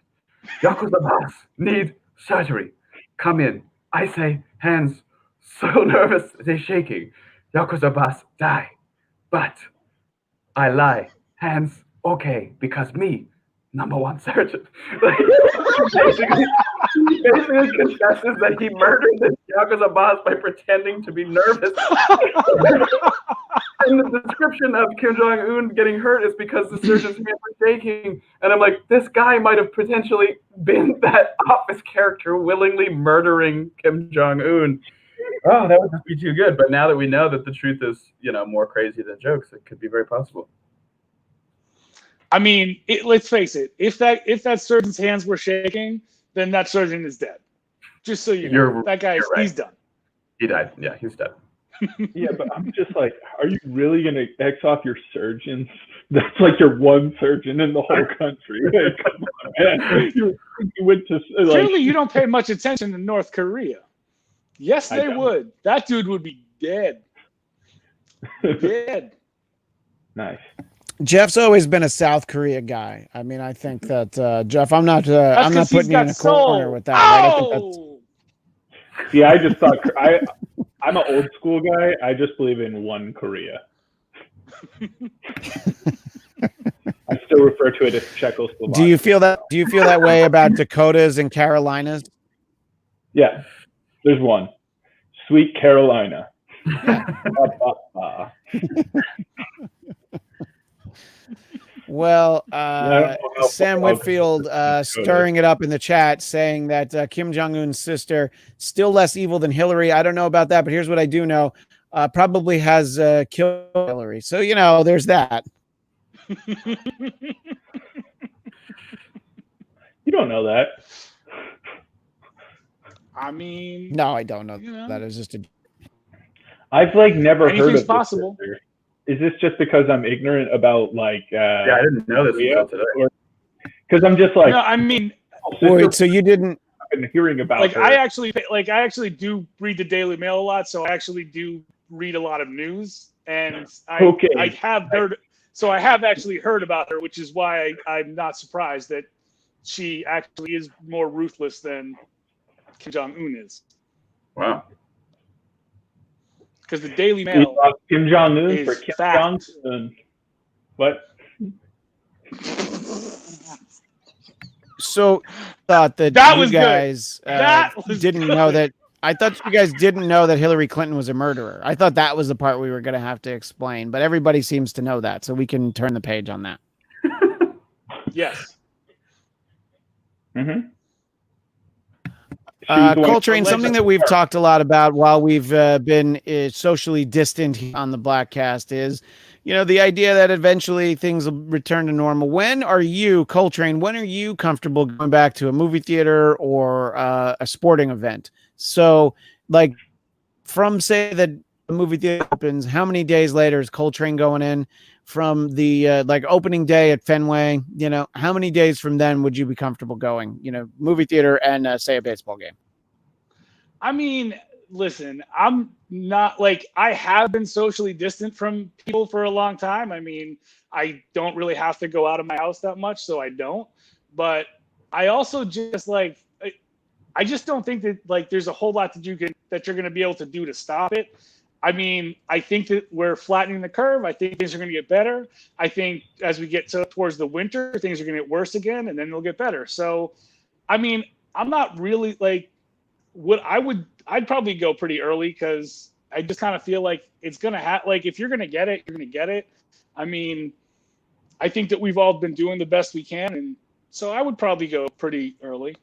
Yakuza boss, need surgery. Come in. I say, hands so nervous, they shaking. Yakuza boss, die. But I lie. Hands okay, because me, #1 surgeon." Like, he basically confesses that he murdered the Yakuza boss by pretending to be nervous. And the description of Kim Jong-un getting hurt is because the surgeon's hands were shaking. And I'm like, this guy might have potentially been that Office character willingly murdering Kim Jong-un. Oh, that would just be too good. But now that we know that the truth is, more crazy than jokes, it could be very possible. I mean, let's face it. If that surgeon's hands were shaking, then that surgeon is dead. Just so you know, that guy, right. He's done. He died. Yeah, he's dead. Yeah, but I'm just like, are you really going to X off your surgeons? That's like your one surgeon in the whole country. Like, come on, man. You went to Clearly, you don't pay much attention to North Korea. Yes, they would. That dude would be dead. Dead. Nice. Jeff's always been a South Korea guy. I mean, I think that Jeff, I'm not putting you in a corner with that. Right? I think yeah, I just thought I'm an old school guy. I just believe in one Korea. I still refer to it as Czechoslovakia. Do you feel that way about Dakotas and Carolinas? Yeah, there's one. Sweet Carolina. Well, Sam Whitfield stirring it up in the chat, saying that Kim Jong-un's sister still less evil than Hillary. I don't know about that, but here's what I do know: probably has killed Hillary. So there's that. You don't know that. I mean, no, I don't know that. Is just I've never heard of anything's possible. Is this just because I'm ignorant about yeah, I didn't know this until today. Because I'm just like, no, I mean, wait, so you didn't? I've been hearing about her. I actually do read the Daily Mail a lot, so I actually do read a lot of news, and I have actually heard about her, which is why I'm not surprised that she actually is more ruthless than Kim Jong-un is. Wow. Because the Daily Mail Kim Jong-un for Kim Jong-un. What? So thought that you guys didn't know that. I thought you guys didn't know that Hillary Clinton was a murderer. I thought that was the part we were going to have to explain, but everybody seems to know that, so we can turn the page on that. Yes. Mm-hmm. Coltrane, something that we've talked a lot about while we've been socially distant on the Bladtcast is, the idea that eventually things will return to normal. When are you, Coltrane, comfortable going back to a movie theater or a sporting event? So, from say that the movie theater opens, how many days later is Coltrane going in? From the opening day at Fenway, how many days from then would you be comfortable going, movie theater and say a baseball game? I mean, listen, I'm not I have been socially distant from people for a long time. I mean, I don't really have to go out of my house that much, so I don't. But I also just I just don't think that there's a whole lot that you're going to be able to do to stop it. I mean, I think that we're flattening the curve. I think things are going to get better. I think as we get towards the winter, things are going to get worse again, and then they'll get better. So, I mean, I'm not really like I'd probably go pretty early because I just kind of feel like it's going to like if you're going to get it, you're going to get it. I mean, I think that we've all been doing the best we can, and so I would probably go pretty early.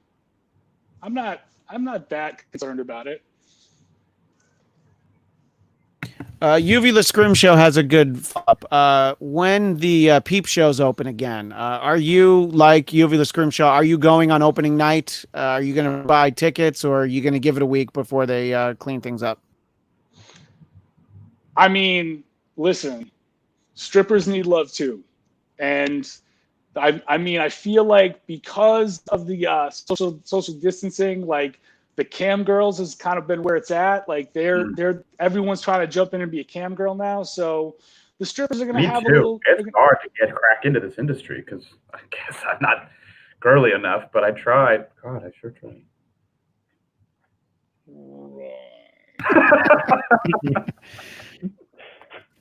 I'm not that concerned about it. UV the Scrim Show has a good up. When the Peep Shows open again, are you like UV the Scrim Show? Are you going on opening night? Are you going to buy tickets, or are you going to give it a week before they clean things up? I mean, listen, strippers need love too, and I mean, I feel like because of the social distancing, like. The cam girls has kind of been where it's at. Like everyone's trying to jump in and be a cam girl now. So the strippers are going to have a little. It's hard to get crack into this industry because I guess I'm not girly enough, but I tried. God, I sure tried.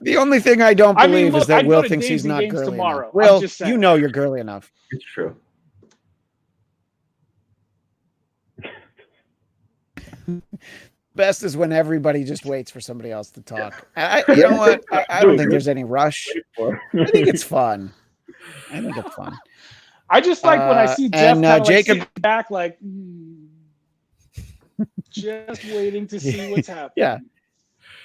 The only thing I don't believe is that Will thinks he's not girly enough. Will, you know you're girly enough. It's true. Best is when everybody just waits for somebody else to talk. You know what? I don't think there's any rush. I think it's fun. I think it's fun. I just like when I see Jeff and Jacob like back, like just waiting to see what's happening. Yeah,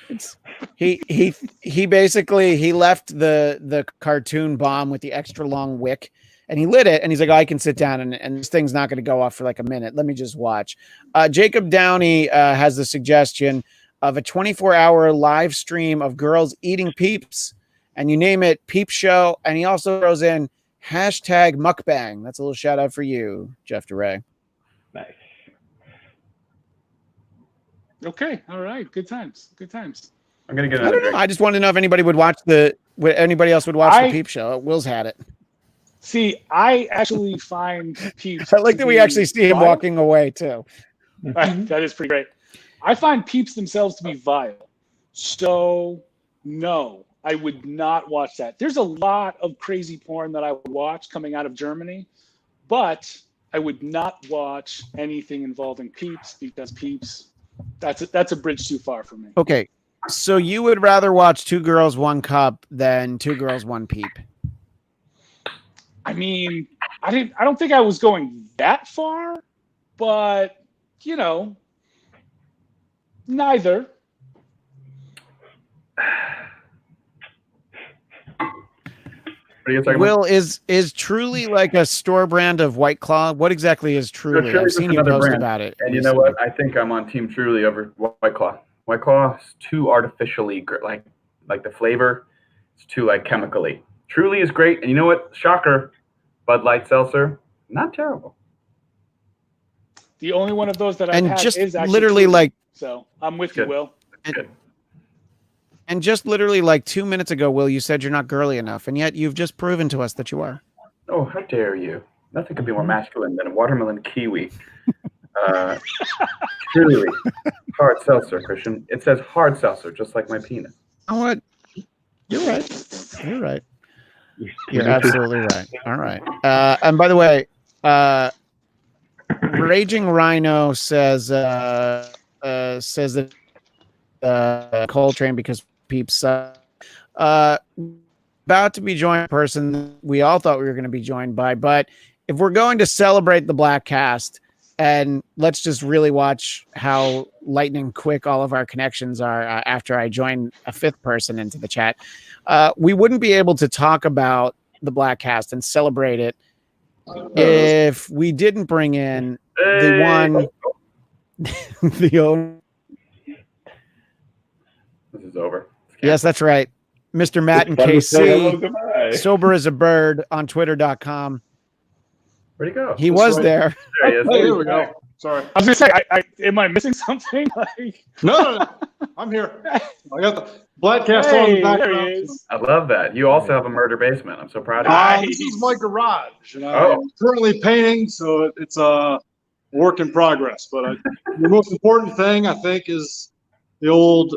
it's he basically left the cartoon bomb with the extra long wick. And he lit it, and he's like, oh, I can sit down, and this thing's not going to go off for like a minute. Let me just watch. Jacob Downey has the suggestion of a 24-hour live stream of girls eating Peeps, and you name it Peep Show, and he also throws in hashtag mukbang. That's a little shout out for you, Jeff DeRay. Nice. Okay, all right, good times. I'm gonna get another drink. I just wanted to know if anybody would watch anybody else would watch the Peep Show. Will's had it. See, I actually find Peeps. I like that we actually see him walking away too. That is pretty great. I find Peeps themselves to be vile. So, no, I would not watch that. There's a lot of crazy porn that I would watch coming out of Germany, but I would not watch anything involving Peeps because Peeps, that's a bridge too far for me. Okay, so you would rather watch Two Girls, One Cup than Two Girls, One Peep? I mean, I don't think I was going that far, but you know, neither. Will, is Truly like a store brand of White Claw? What exactly is Truly? I've seen you post about it. And you know what? I think I'm on Team Truly over White Claw. White Claw is too artificially like the flavor. It's too like chemically. Truly is great, and you know what? Shocker, Bud Light Seltzer, not terrible. The only one of those that I've had just is actually literally Truly. like. So I'm with you, Will. And just literally like 2 minutes ago, Will, you said you're not girly enough, and yet you've just proven to us that you are. Oh, how dare you! Nothing could be more masculine than a watermelon kiwi. Truly, hard seltzer, Christian. It says hard seltzer, just like my penis. You know what? You're right. You're right. You're absolutely right. All right. And by the way, Raging Rhino says that Coltrane because Peeps about to be joined a person we all thought we were going to be joined by, but if we're going to celebrate the Bladtcast, and let's just really watch how lightning quick all of our connections are after I join a fifth person into the chat. We wouldn't be able to talk about the Bladtcast and celebrate it if we didn't bring in the one, the own. This is over. Yes, that's right. Mr. Matt and KC, sober as a bird on twitter.com. Where'd he go? He was there. There he is. Oh, here we go. Sorry. I was gonna say, am I missing something? Like, No. I'm here. I got the Bladtcast on hey, the there background. he is. I love that. You also have a murder basement. I'm so proud of you. This is my garage. And I'm currently painting, so it's a work in progress. But the most important thing, I think, is the old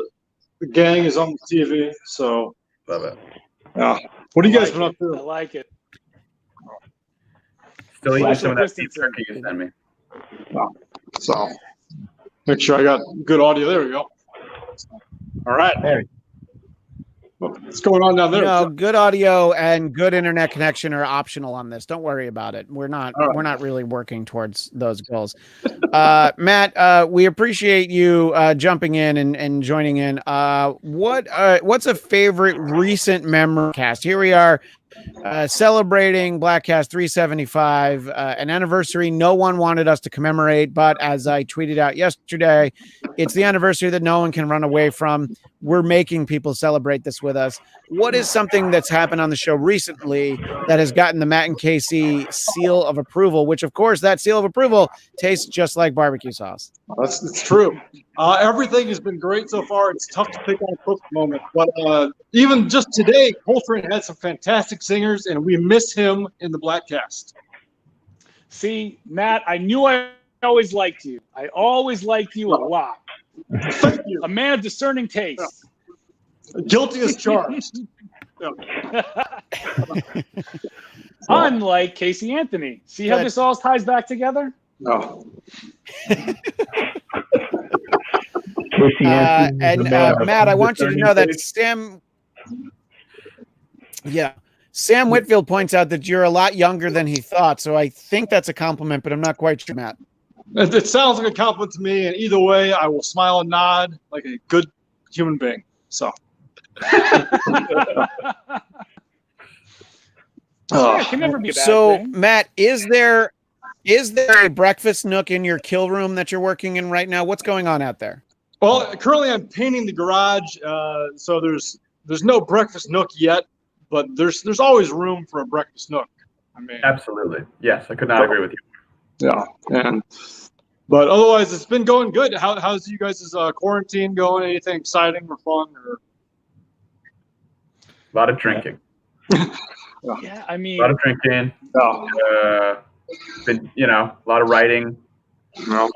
the gang is on the TV. So, Love it. what have you guys I been up like it. I to? like it. Still eating Social some of that beef distancing. jerky you sent me. So, make sure I got good audio. There we go. All right. What's going on down there? No, good audio and good internet connection are optional on this. Don't worry about it. We're not really working towards those goals. Matt, we appreciate you jumping in and joining in. What's a favorite recent memory cast? Here we are celebrating Bladtcast 375, an anniversary no one wanted us to commemorate, but as I tweeted out yesterday, it's the anniversary that no one can run away from. We're making people celebrate this with us. What is something that's happened on the show recently that has gotten the Matt and Casey seal of approval, which of course that seal of approval tastes just like barbecue sauce? It's true. Everything has been great so far. It's tough to pick on a perfect moment, but even just today, Coltrane had some fantastic singers, and we miss him in the Bladtcast. See, Matt, I knew I always liked you. I always liked you a lot. Thank you. A man of discerning taste. Guilty as charged. Unlike Casey Anthony. See how this all ties back together? No. Matt, I want you to know that Sam Whitfield points out that you're a lot younger than he thought. So I think that's a compliment, but I'm not quite sure, Matt. It sounds like a compliment to me, and either way, I will smile and nod like a good human being. So. It can never be a bad thing. Matt, is there a breakfast nook in your kill room that you're working in right now? What's going on out there? Well, currently I'm painting the garage, so there's no breakfast nook yet, but there's always room for a breakfast nook. I mean, absolutely, yes, I could not agree with you. Yeah, but otherwise it's been going good. How's you guys' quarantine going? Anything exciting or fun? Or a lot of drinking. Yeah, I mean, a lot of drinking. Been, a lot of writing. A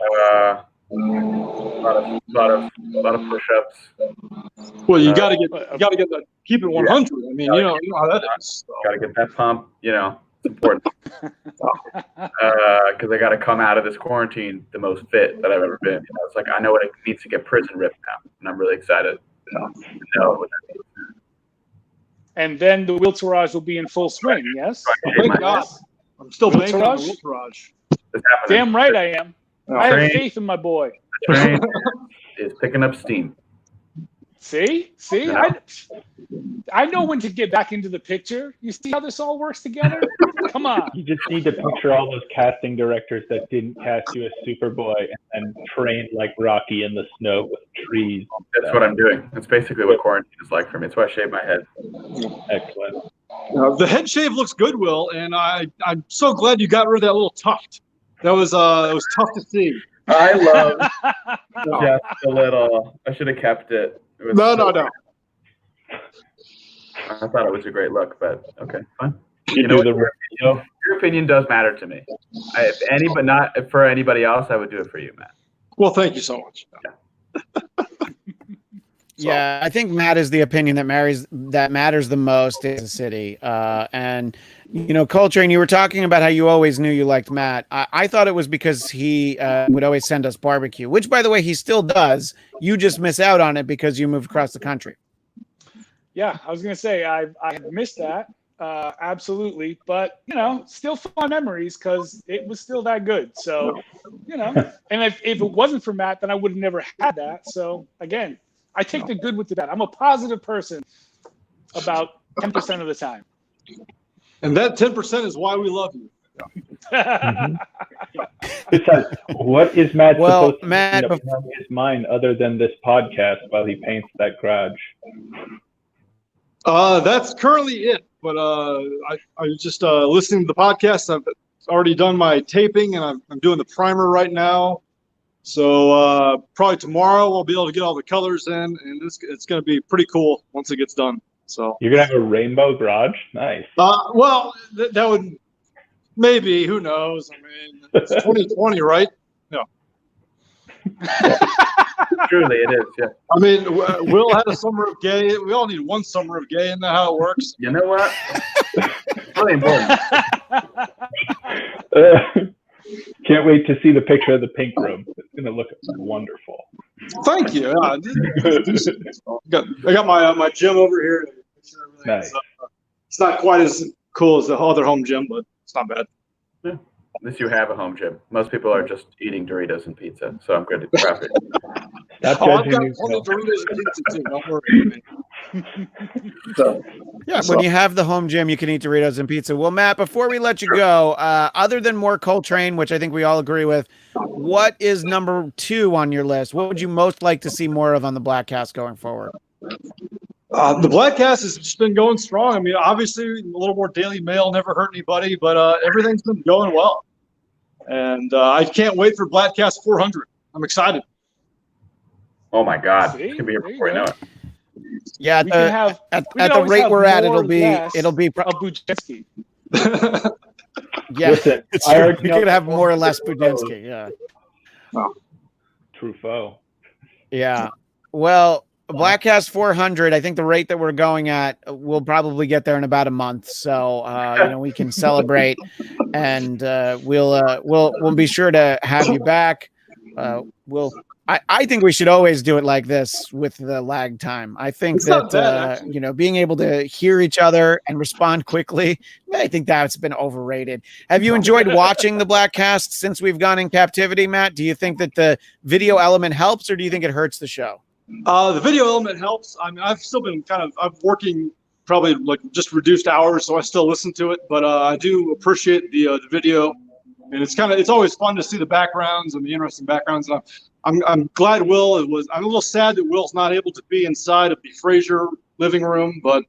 lot of push-ups. Well, you got to get that. Keep it 100. Yeah. I mean, you know how that is. So. Got to get that pump. It's important. Because I got to come out of this quarantine the most fit that I've ever been. It's like I know what it means to get prison ripped now, and I'm really excited. And then the wheel tourage will be in full swing. Yes. Thank God. I'm still banking on the wheel tourage. Damn right I am. I have faith in my boy. The train is picking up steam. See, I know when to get back into the picture. You see how this all works together? Come on. You just need to picture all those casting directors that didn't cast you as Superboy and trained like Rocky in the snow with trees. That's what I'm doing. That's basically what quarantine is like for me. That's why I shave my head. Excellent. The head shave looks good, Will, and I'm so glad you got rid of that little tuft. That was tough to see. I love just a little. I should have kept it. No. I thought it was a great look, but okay, fine. Your opinion does matter to me. But not for anybody else. I would do it for you, Matt. Well, thank you so much. Yeah. Yeah, I think Matt is the opinion that matters the most in the city. And Coltrane, you were talking about how you always knew you liked Matt. I thought it was because he would always send us barbecue, which, by the way, he still does. You just miss out on it because you moved across the country. Yeah, I was gonna say I had missed that. Absolutely, but still fun memories because it was still that good. So, and if it wasn't for Matt, then I would have never had that. So again, I take the good with the bad. I'm a positive person about 10% of the time. And that 10% is why we love you. Besides, what is Matt supposed to Matt, do in his mind other than this podcast while he paints that garage? That's currently it. But I was just listening to the podcast. I've already done my taping, and I'm doing the primer right now. So probably tomorrow I'll be able to get all the colors in, and it's going to be pretty cool once it gets done. So you're going to have a rainbow garage? Nice. Well, that would maybe. Who knows? I mean, it's 2020, right? No. Truly, it is. Yeah. I mean, Will had a summer of gay. We all need one summer of gay. Isn't that how it works? You know what? It's really important. Can't wait to see the picture of the pink room. It's going to look wonderful. Thank you. I got my gym over here. Nice. It's not quite as cool as the other home gym, but it's not bad. Yeah. At least you have a home gym. Most people are just eating Doritos and pizza, so I'm good to grab it. Stop I've judging got me. plenty of Doritos and pizza too. Don't worry. So, Yeah, when you have the home gym, you can eat Doritos and pizza. Well, Matt, before we let you go, other than more Coltrane, which I think we all agree with, what is number 2 on your list? What would you most like to see more of on the Bladtcast going forward? the Bladtcast has just been going strong. I mean, obviously a little more Daily Mail never hurt anybody, but everything's been going well. And I can't wait for Bladtcast 400. I'm excited. Oh my God, See? it's gonna be here There you before you know go. it. Yeah, We can have at we can the always rate have we're at, more it'll be guests a Bujanski. yeah. Listen, It's I true. already We know could have the more or less Truffaut. Bujanski. Yeah. Truffaut. Yeah. Well, Bladtcast 400, I think the rate that we're going at, we'll probably get there in about a month. So, we can celebrate, and we'll be sure to have you back. I think we should always do it like this with the lag time. I think It's not that, bad, being able to hear each other and respond quickly, I think that's been overrated. Have you enjoyed watching the Bladtcast since we've gone in captivity, Matt? Do you think that the video element helps, or do you think it hurts the show? The video element helps. I mean, I've still been I'm working probably like just reduced hours, so I still listen to it. But I do appreciate the video, and it's always fun to see the backgrounds and the interesting backgrounds. And I'm glad Will. I'm a little sad that Will's not able to be inside of the Fraser living room, but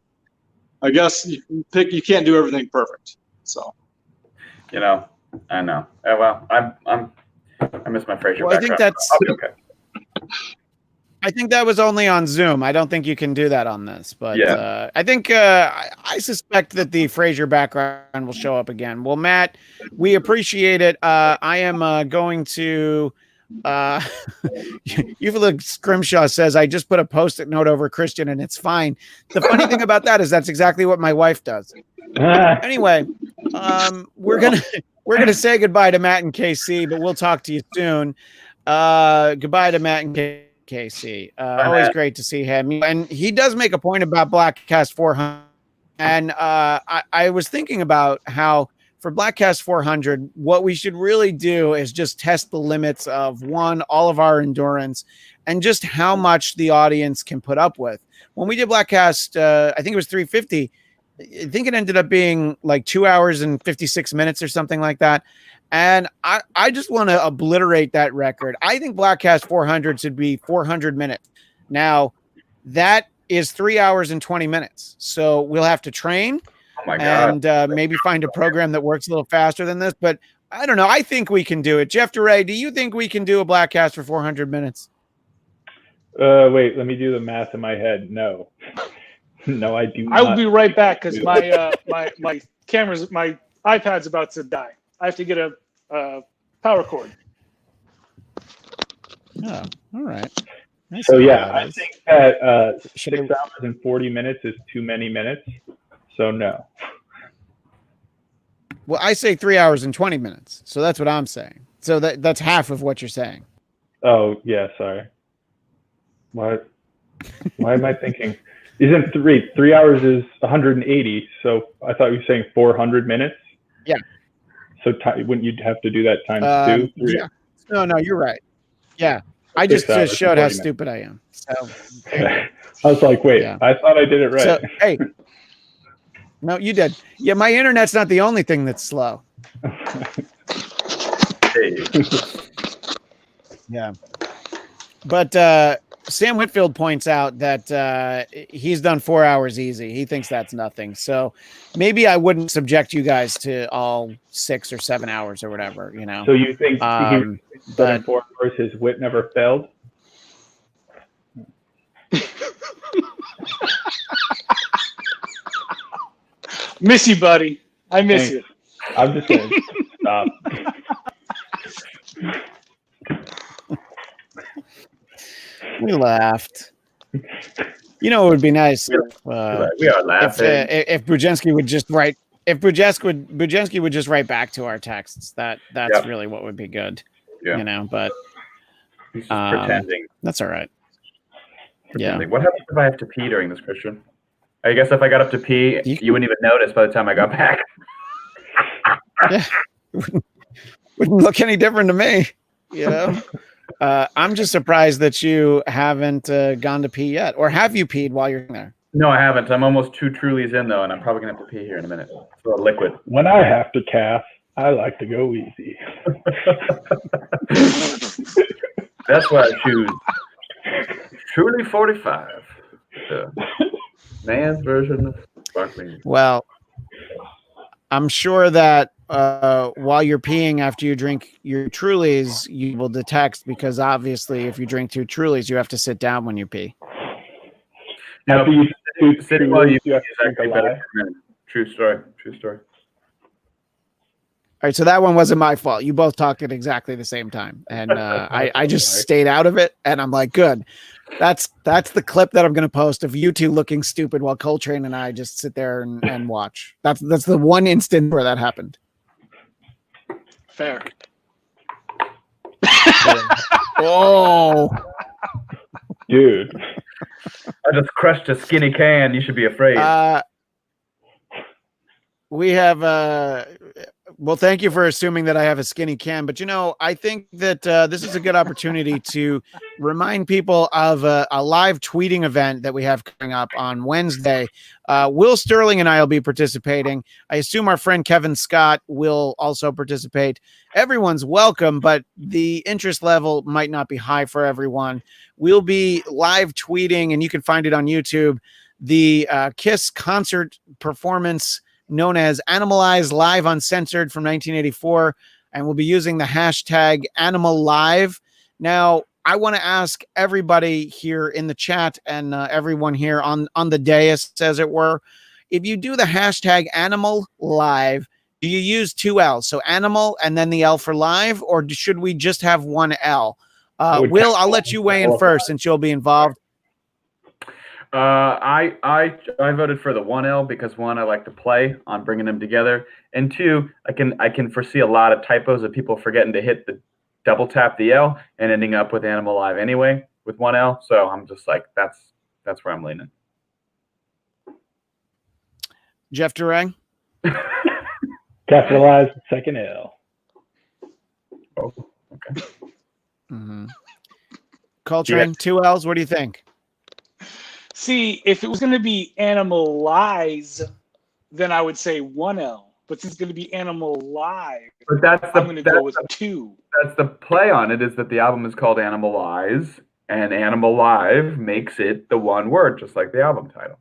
I guess you can't do everything perfect. So I know. Well, I miss my Fraser Well, I background. think that's. I'll be okay. I think that was only on Zoom. I don't think you can do that on this, but Yeah. I think I suspect that the Fraser background will show up again. Well, Matt, we appreciate it. I am going to. Evelyn Scrimshaw says, I just put a post-it note over Christian and it's fine. The funny thing about that is that's exactly what my wife does. Anyway, we're gonna say goodbye to Matt and KC, but we'll talk to you soon. Goodbye to Matt and KC. Always great to see him. And he does make a point about Bladtcast 400. And I was thinking about how for Bladtcast 400, what we should really do is just test the limits of all of our endurance and just how much the audience can put up with. When we did Bladtcast, I think it was 350. I think it ended up being like 2 hours and 56 minutes or something like that. And I just want to obliterate that record. I think Bladtcast 400 should be 400 minutes. Now, that is 3 hours and 20 minutes. So we'll have to train. Oh my God. And maybe find a program that works a little faster than this. But I don't know. I think we can do it. Jeff DeRay, do you think we can do a Bladtcast for 400 minutes? Wait, let me do the math in my head. No. No, I do not. I will be right back because my my iPad's about to die. I have to get a power cord. Oh, all right. So yeah, I think that 6 hours and 40 minutes is too many minutes. So no. Well, I say 3 hours and 20 minutes. So that's what I'm saying. So that's half of what you're saying. Oh yeah, sorry. What? Why am I thinking? Isn't 3 hours is 180? So I thought you were saying 400 minutes. Yeah. So wouldn't you have to do that times 2? Yeah. No, you're right. Yeah. I 6 just hours showed and how 40 stupid I am. So I was like, wait, Yeah. I thought I did it right. So, hey. No, you did. Yeah, my internet's not the only thing that's slow. Hey. Yeah. But Sam Whitfield points out that he's done 4 hours easy. He thinks that's nothing. So maybe I wouldn't subject you guys to all 6 or 7 hours or whatever, So you think but- in 4 hours his wit never failed? Miss you, buddy. I miss Thanks. you. I'm just gonna stop. We laughed. You know, it would be nice We are laughing. if Brzezinski would just write. If Brzezinski would just write back to our texts. That's really what would be good. Yeah. You know, but He's just pretending. That's all right. Pretending. Yeah. What happens if I have to pee during this, Christian? I guess if I got up to pee, you wouldn't even notice by the time I got back. Yeah. Wouldn't look any different to me. You know. I'm just surprised that you haven't gone to pee yet, or have you peed while you're there? No, I haven't. I'm almost 2 Trulies in though, and I'm probably gonna have to pee here in a minute. It's a liquid. When I have to calf, I like to go easy. That's why I choose Truly 45, the man's version of sparkling. Well, I'm sure that while you're peeing after you drink your Trulies, you will detect, because obviously if you drink 2 Trulies, you have to sit down when you pee. Sitting while you pee is actually better. True story. All right, so that one wasn't my fault. You both talked at exactly the same time, and I just stayed out of it, and I'm like, good. That's the clip that I'm going to post of you two looking stupid while Coltrane and I just sit there and watch. That's the one instant where that happened. Fair. Oh, dude! I just crushed a skinny can. You should be afraid. We have. Well, thank you for assuming that I have a skinny can, but I think that this is a good opportunity to remind people of a live tweeting event that we have coming up on Wednesday. Will Sterling and I will be participating. I assume our friend Kevin Scott will also participate. Everyone's welcome, but the interest level might not be high for everyone. We'll be live tweeting, and you can find it on YouTube, the Kiss concert performance known as Animalize Live Uncensored from 1984, and we'll be using the hashtag #AnimalLive. Now, I want to ask everybody here in the chat and everyone here on the dais, as it were, if you do the hashtag #AnimalLive, do you use 2 L's? So animal and then the L for live, or should we just have 1 L? Will, I'll let you weigh in first since you'll be involved. I voted for the 1 L because 1, I like to play on bringing them together, and 2, I can foresee a lot of typos of people forgetting to hit the double tap the L and ending up with Animal Live anyway with 1 L. So I'm just like, that's where I'm leaning. Jeff Durang? Capitalize the second L. Oh, okay. Mm-hmm. Coltrane, 2 L's. What do you think? See, if it was going to be Animalize, then I would say 1 L. But since it's going to be Animal Live, I'm going to go with 2. That's the play on it, is that the album is called Animalize, and Animal Live makes it the one word, just like the album title.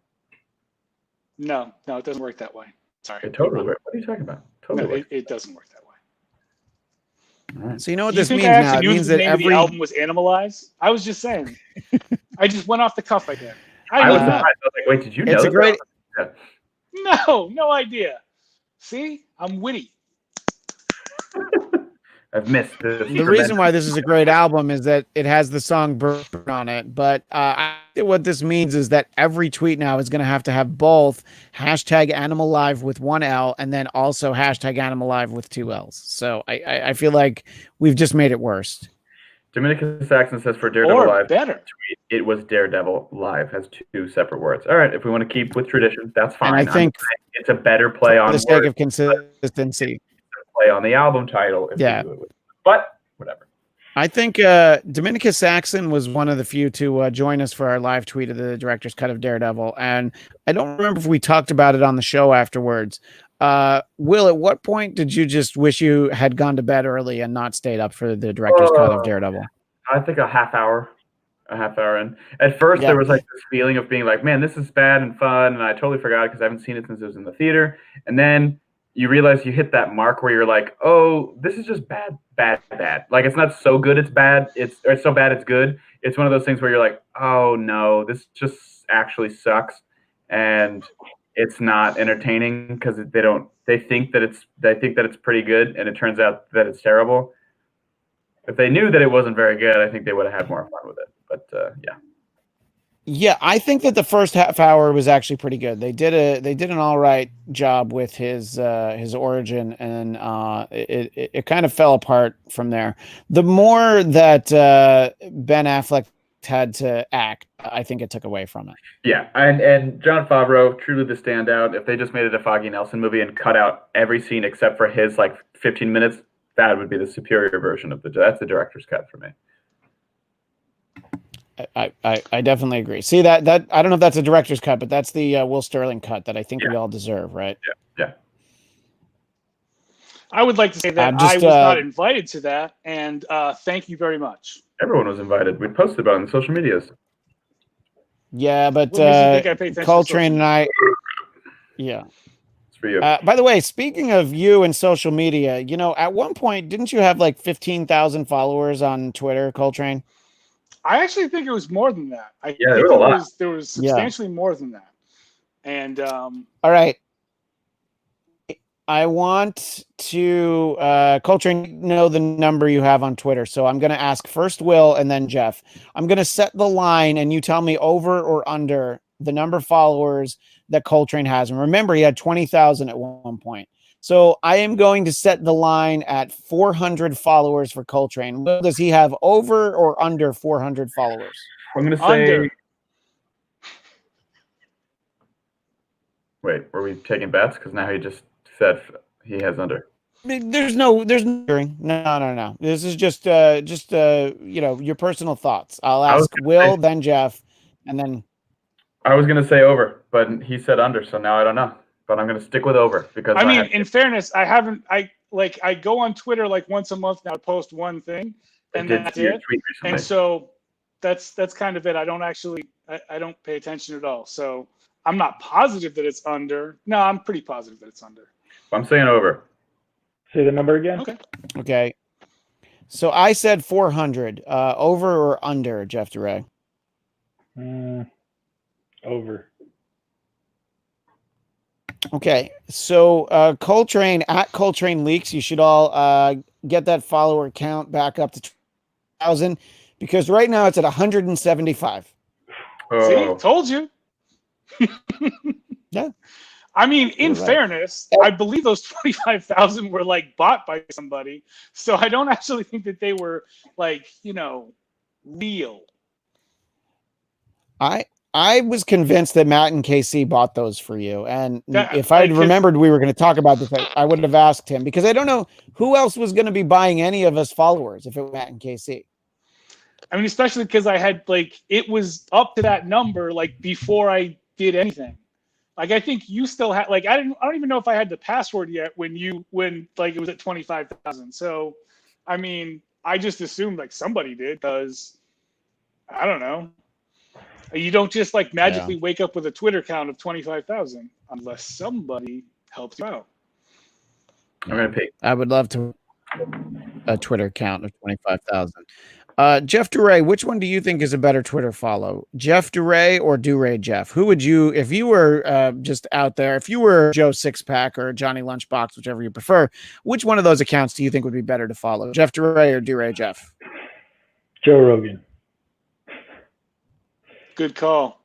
No, it doesn't work that way. Sorry. It totally works. What are you talking about? Totally. No, it doesn't work that way. All right. So you know what Do you this think means I now? It actually means knew the that name of the album was Animalize? I was just saying. I just went off the cuff again. I was surprised. I was like, wait, did you know? It's a great. No idea. See, I'm witty. I've missed the reason why this is a great album is that it has the song Burn on it. But what this means is that every tweet now is going to have both hashtag Animal Live with 1 L and then also hashtag Animal Live with 2 L's. So I feel like we've just made it worse. Dominica Saxon says for Daredevil or Live, better. Tweet, it was Daredevil Live, has 2 separate words. All right, if we want to keep with tradition, that's fine. And I think it's a better play on the sake of consistency. Play on the album title. Yeah. But whatever. I think Dominica Saxon was one of the few to join us for our live tweet of the director's cut of Daredevil. And I don't remember if we talked about it on the show afterwards. Will, at what point did you just wish you had gone to bed early and not stayed up for the director's cut of Daredevil? I think a half hour in. At first, there was like this feeling of being like, man, this is bad and fun. And I totally forgot it because I haven't seen it since it was in the theater. And then you realize you hit that mark where you're like, oh, this is just bad. Like, it's not so good it's bad. It's so bad it's good. It's one of those things where you're like, oh no, this just actually sucks. And it's not entertaining because they think that it's pretty good, and it turns out that it's terrible. If they knew that it wasn't very good, I think they would have had more fun with it. But yeah. Yeah, I think that the first half hour was actually pretty good. They did an all right job with his origin, and it kind of fell apart from there. The more that Ben Affleck had to act, I think it took away from it. Yeah, and Jon Favreau, truly the standout. If they just made it a Foggy Nelson movie and cut out every scene except for his 15 minutes, that would be the superior version of that's the director's cut for me. I definitely agree. See that I don't know if that's a director's cut, but that's the Will Sterling cut that I think we all deserve, right? Yeah. I would like to say that just, I was not invited to that, and thank you very much. Everyone was invited. We posted about it on the social medias. Yeah, but What makes you think I pay attention to Coltrane social and I, yeah. It's for you. By the way, speaking of you and social media, at one point, didn't you have 15,000 followers on Twitter, Coltrane? I actually think it was more than that. I Yeah, think there was a lot. There was substantially more than that. And all right. I want to Coltrane know the number you have on Twitter. So I'm going to ask first Will and then Jeff. I'm going to set the line and you tell me over or under the number of followers that Coltrane has. And remember, he had 20,000 at one point. So I am going to set the line at 400 followers for Coltrane. Will, does he have over or under 400 followers? I'm going to say under. Wait, were we taking bets? Because now he just said he has under. There's no. No. This is just your personal thoughts. I'll ask Will, then Jeff, and then. I was going to say over, but he said under, so now I don't know. But I'm going to stick with over because in fairness, I go on Twitter once a month now to post one thing, and that's it. And so that's kind of it. I don't actually I don't pay attention at all. So I'm not positive that it's under. No, I'm pretty positive that it's under. I'm saying over. Say the number again. Okay. So I said 400. Over or under, Jeff DeRay? Over. Okay, so Coltrane at Coltrane Leaks, you should all get that follower count back up to 2,000 because right now it's at 175. See, told you. Yeah. I mean, in fairness, I believe those 25,000 were bought by somebody, so I don't actually think that they were real. I was convinced that Matt and KC bought those for you. And if I'd remembered we were going to talk about this, I would have asked him because I don't know who else was going to be buying any of us followers if it was Matt and KC. I mean, especially because I had it was up to that number before I did anything. I think you still had I don't even know if I had the password yet when it was at 25,000. So, I mean, I just assumed somebody did because I don't know. You don't just magically wake up with a Twitter count of 25,000 unless somebody helps you out. I'm going to pay. I would love to a Twitter count of 25,000. Jeff DeRay, which one do you think is a better Twitter follow? Jeff DeRay or DeRay Jeff? Who would you, if you were just out there, if you were Joe Sixpack or Johnny Lunchbox, whichever you prefer, which one of those accounts do you think would be better to follow? Jeff DeRay or DeRay Jeff? Joe Rogan. Good call.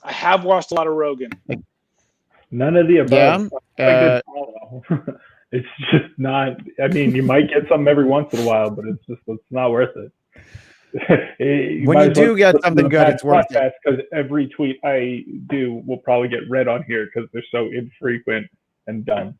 I have watched a lot of Rogan. None of the above. Yeah. It's just not. I mean, you might get something every once in a while, but it's not worth it. When you do get something good, it's worth it. Because every tweet I do will probably get read on here because they're so infrequent and done.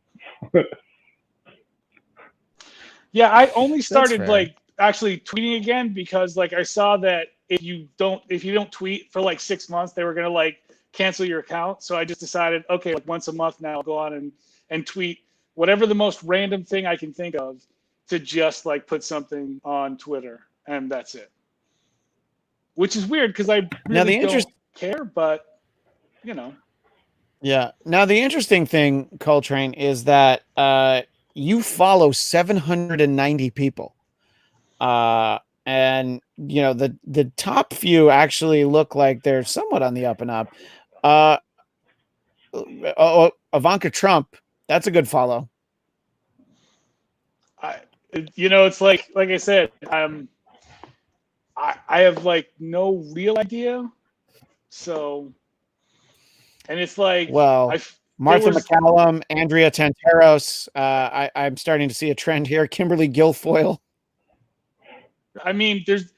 Yeah, I only started actually tweeting again because I saw that if you don't tweet for 6 months, they were gonna cancel your account. So I just decided, okay, once a month now I'll go on and tweet whatever the most random thing I can think of to just put something on Twitter, and that's it. Which is weird because I really don't care, but Yeah. Now the interesting thing, Coltrane, is that you follow 790 people. And the top few actually look like they're somewhat on the up and up. Ivanka Trump, that's a good follow. It's like I said, I have like no real idea. So, and it's like, Well, there Martha was- McCallum, Andrea Tanteros. I'm starting to see a trend here. Kimberly Guilfoyle. I mean, there's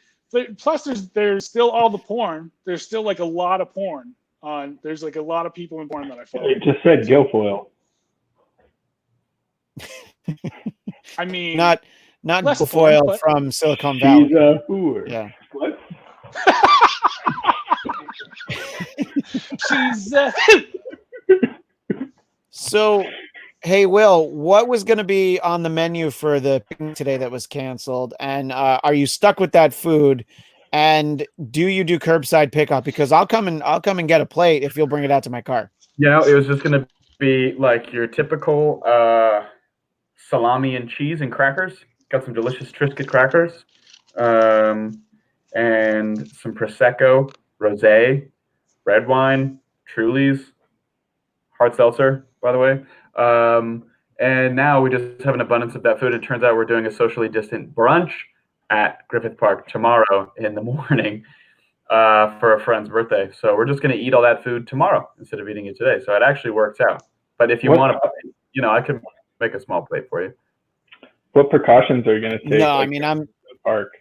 still all the porn. There's still like a lot of porn on. There's like a lot of people in porn that I follow. It just said Guilfoyle. I mean, Not less Guilfoyle porn, but- from Silicon Valley. She's a whore. Yeah. What? she's So, hey, Will, what was going to be on the menu for the picnic today that was canceled? And are you stuck with that food? And do you do curbside pickup? Because I'll come and get a plate if you'll bring it out to my car. You know, it was just going to be like your typical salami and cheese and crackers. Got some delicious Triscuit crackers, and some Prosecco, rosé, red wine, Truly's, hard seltzer, by the way. And now we just have an abundance of that food. It turns out we're doing a socially distant brunch at Griffith Park tomorrow in the morning for a friend's birthday. So we're just going to eat all that food tomorrow instead of eating it today. So it actually works out. But if you want to, you know, I could make a small plate for you. What precautions are you going to take? No, I mean, I'm the park.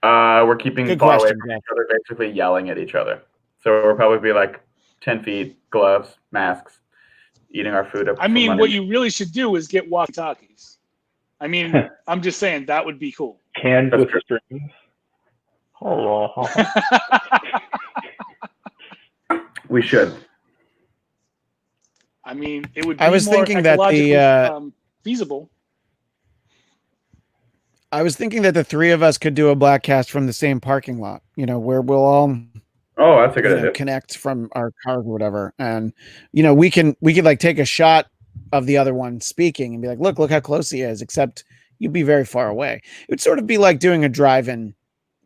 We're keeping Good far away question, from Jeff. each other, basically yelling at each other. So we'll probably be like 10 feet, gloves, masks, eating our food up. I mean, what you really should do is get walkie-talkies. I mean, I'm just saying that would be cool. Cans That's with true. strings. Oh, We should. I mean, it would be I was more thinking that the, ecologically, feasible. I was thinking that the three of us could do a Bladtcast from the same parking lot, you know, where we'll all Oh, that's a good idea. connect from our cars or whatever. And, you know, we could like take a shot of the other one speaking and be like, look how close he is, except you'd be very far away. It would sort of be like doing a drive-in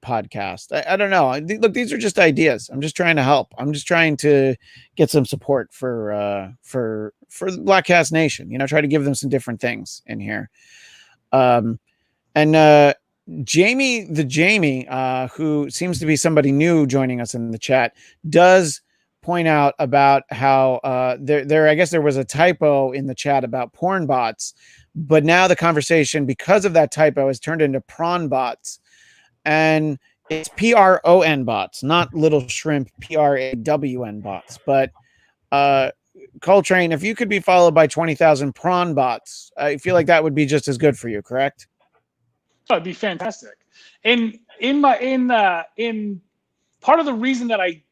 podcast. I don't know. Look, these are just ideas. I'm just trying to help. I'm just trying to get some support for the Bladtcast Nation, you know, try to give them some different things in here. And Jamie, who seems to be somebody new joining us in the chat, does point out about how there I guess there was a typo in the chat about porn bots, but now the conversation, because of that typo, has turned into prawn bots, and it's PRON bots, not little shrimp, PRAWN bots. But Coltrane, if you could be followed by 20,000 prawn bots, I feel like that would be just as good for you, correct? That'd be fantastic. And in part of the reason that I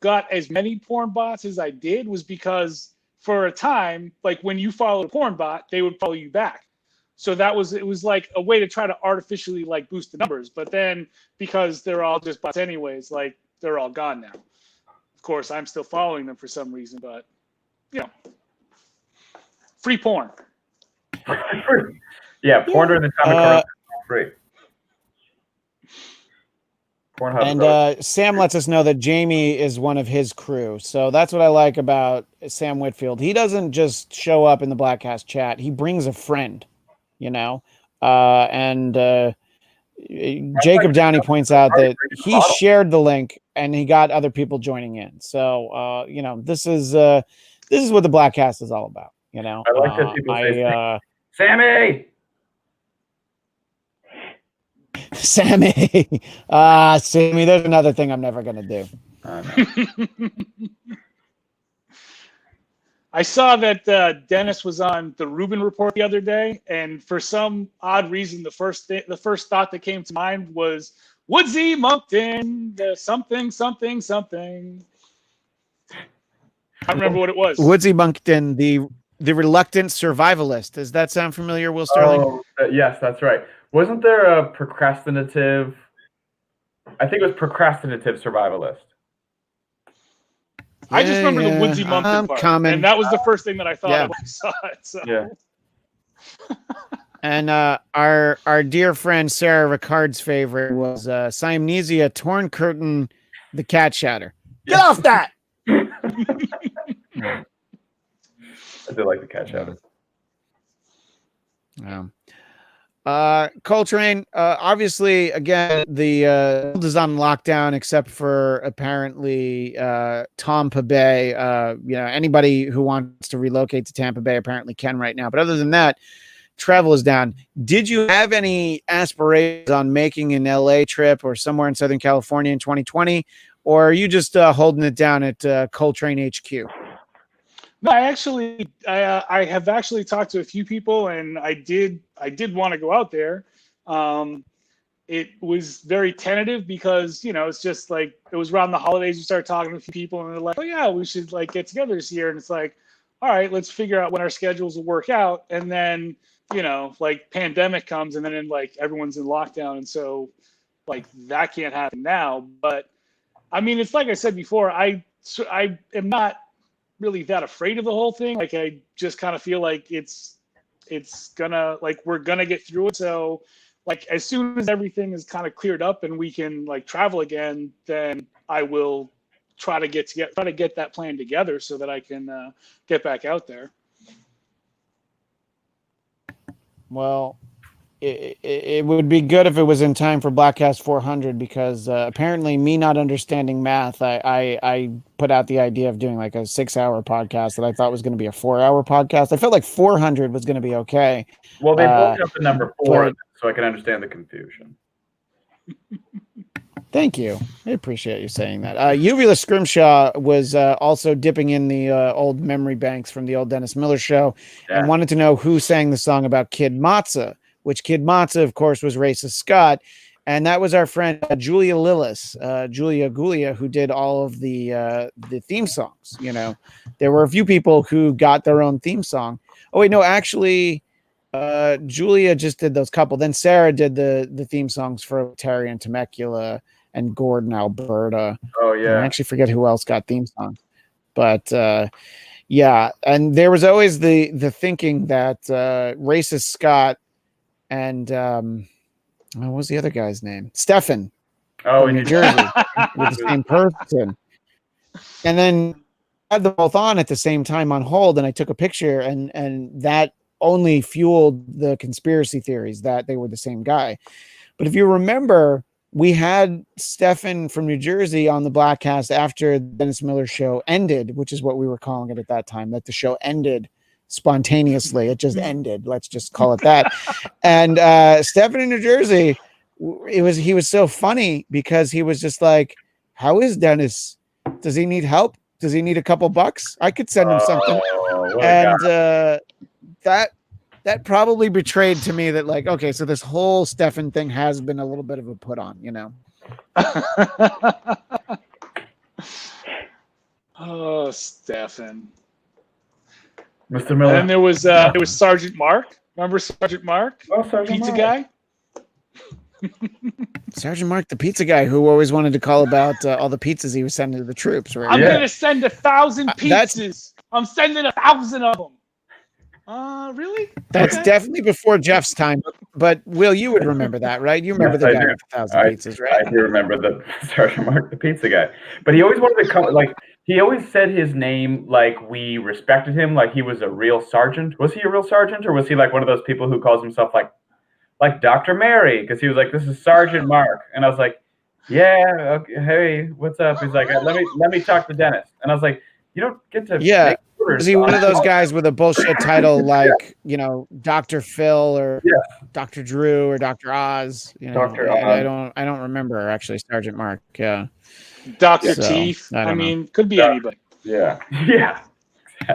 got as many porn bots as I did was because for a time, like when you followed a porn bot, they would follow you back. So it was like a way to try to artificially like boost the numbers. But then because they're all just bots anyways, like they're all gone now. Of course, I'm still following them for some reason, but you know, free porn. Yeah, porn during the time of Corona is free. Pornhub is always- And Sam lets us know that Jamie is one of his crew. So that's what I like about Sam Whitfield. He doesn't just show up in the Bladtcast chat. He brings a friend, you know. Jacob Downey points out that he shared the link and he got other people joining in. So, you know, this is what the Bladtcast is all about, you know. I like that people say, Sammy! Sammy. Sammy, there's another thing I'm never going to do. I saw that Dennis was on the Rubin Report the other day, and for some odd reason, the first thought that came to mind was Woodsy Moncton, the something. I don't remember what it was. Woodsy Moncton, the reluctant survivalist. Does that sound familiar, Will Sterling? Oh, yes, that's right. Wasn't there a procrastinative? I think it was procrastinative survivalist. I just remember the Woodsy Moncton part, and that was the first thing that I thought of when I saw it. So. Yeah. And our dear friend Sarah Ricard's favorite was Siamnesia Torn Curtain, the Cat Shatter. Get off that! I did like the cat shadow. Coltrane, obviously, again, the world is on lockdown except for apparently Tampa Bay. Anybody who wants to relocate to Tampa Bay apparently can right now. But other than that, travel is down. Did you have any aspirations on making an LA trip or somewhere in Southern California in 2020? Or are you just holding it down at Coltrane HQ? No, I have actually talked to a few people, and I did want to go out there. It was very tentative because, it's just like, it was around the holidays. You start talking to a few people and they're like, oh yeah, we should like get together this year. And it's like, all right, let's figure out when our schedules will work out. And then, like pandemic comes and then like everyone's in lockdown. And so like that can't happen now. But I mean, it's like I said before, I am not really that afraid of the whole thing. Like I just kind of feel like it's gonna, like, we're gonna get through it. So like as soon as everything is kind of cleared up and we can like travel again, then I will try to get that plan together so that I can get back out there. Well, it would be good if it was in time for Bladtcast 400 because apparently me not understanding math, I put out the idea of doing like a 6-hour podcast that I thought was going to be a 4-hour podcast. I felt like 400 was going to be okay. Well, they broke up the number 4 so I can understand the confusion. Thank you. I appreciate you saying that. Uvula Scrimshaw was also dipping in the old memory banks from the old Dennis Miller show and wanted to know who sang the song about Kid Matza, which Kid Matza, of course, was Racist Scott. And that was our friend Julia Lillis, Julia Gulia, who did all of the theme songs. There were a few people who got their own theme song. Oh, wait, no, actually, Julia just did those couple. Then Sarah did the theme songs for Terry and Temecula and Gordon, Alberta. Oh, yeah. And I actually forget who else got theme songs. But, yeah, and there was always the thinking that Racist Scott and what was the other guy's name? Stefan. Oh, in New Jersey. With the same person. And then I had them both on at the same time on hold, and I took a picture, and that only fueled the conspiracy theories that they were the same guy. But if you remember, we had Stefan from New Jersey on the Bladtcast after the Dennis Miller show ended, which is what we were calling it at that time, that the show ended spontaneously. It just ended. Let's just call it that. And Stefan in New Jersey, he was so funny because he was just like, how is Dennis? Does he need help? Does he need a couple bucks? I could send him something. And that probably betrayed to me that, like, okay, so this whole Stefan thing has been a little bit of a put on, Oh, Stefan. Mr. Miller. And there was Sergeant Mark. Remember Sergeant Mark? Oh, Sergeant Pizza Mark. guy? Sergeant Mark, the pizza guy who always wanted to call about all the pizzas he was sending to the troops, right? I'm going to send 1,000 pizzas. I'm sending 1,000 of them. Really? That's definitely before Jeff's time. But Will, you would remember that, right? You remember the guy with 1,000 pizzas, right? I do remember the Sergeant Mark, the pizza guy. But he always wanted to come, like, he always said his name like we respected him, like he was a real sergeant. Was he a real sergeant, or was he like one of those people who calls himself like Dr. Mary? Because he was like, this is Sergeant Mark. And I was like, yeah, okay, hey, what's up? He's like, let me talk to Dennis. And I was like, you don't get to make orders. Is he one of those guys with a bullshit title like, Dr. Phil or Dr. Drew or Dr. Oz? Dr. Oz. I don't remember actually Sergeant Mark. Yeah. Dr. Teeth. I mean, could be anybody. Yeah. Yeah.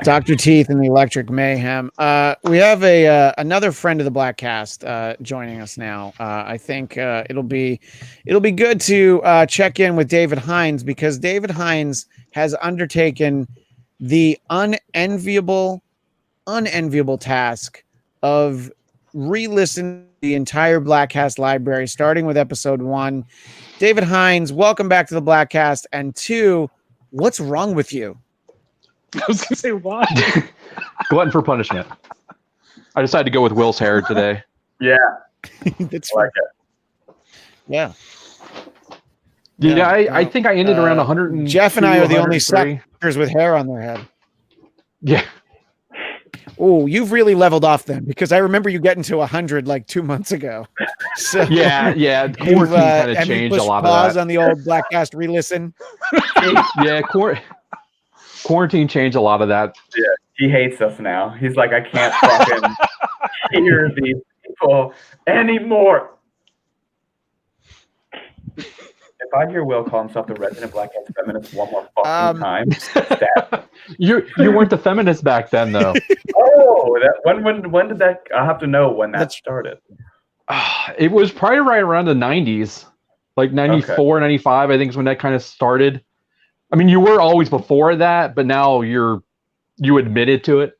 Dr. Teeth and the Electric Mayhem. We have another friend of the Bladtcast joining us now. I think it'll be good to check in with David Hines, because David Hines has undertaken the unenviable task of re-listening the entire Bladtcast library, starting with episode 1. David Hines, welcome back to the Bladtcast. And 2, what's wrong with you? I was going to say, why? Glutton for punishment. I decided to go with Will's hair today. Yeah. That's I like it. Yeah. Yeah, I think I ended around 100. Jeff and I are the only suckers with hair on their head. Yeah. Oh, you've really leveled off then, because I remember you getting to 100 like 2 months ago. So Yeah. Quarantine kind of have you changed a pushed lot pause of that. on the old Bladtcast re-listen? Yeah, quarantine changed a lot of that. Yeah, he hates us now. He's like, I can't fucking hear these people anymore. If I hear Will call himself the resident Bladtcast feminist one more fucking time, stab. You weren't the feminist back then, though. Oh, when did that? I have to know when that started. It was probably right around the 90s, like 94, 95, I think is when that kind of started. I mean, you were always before that, but now you admitted to it.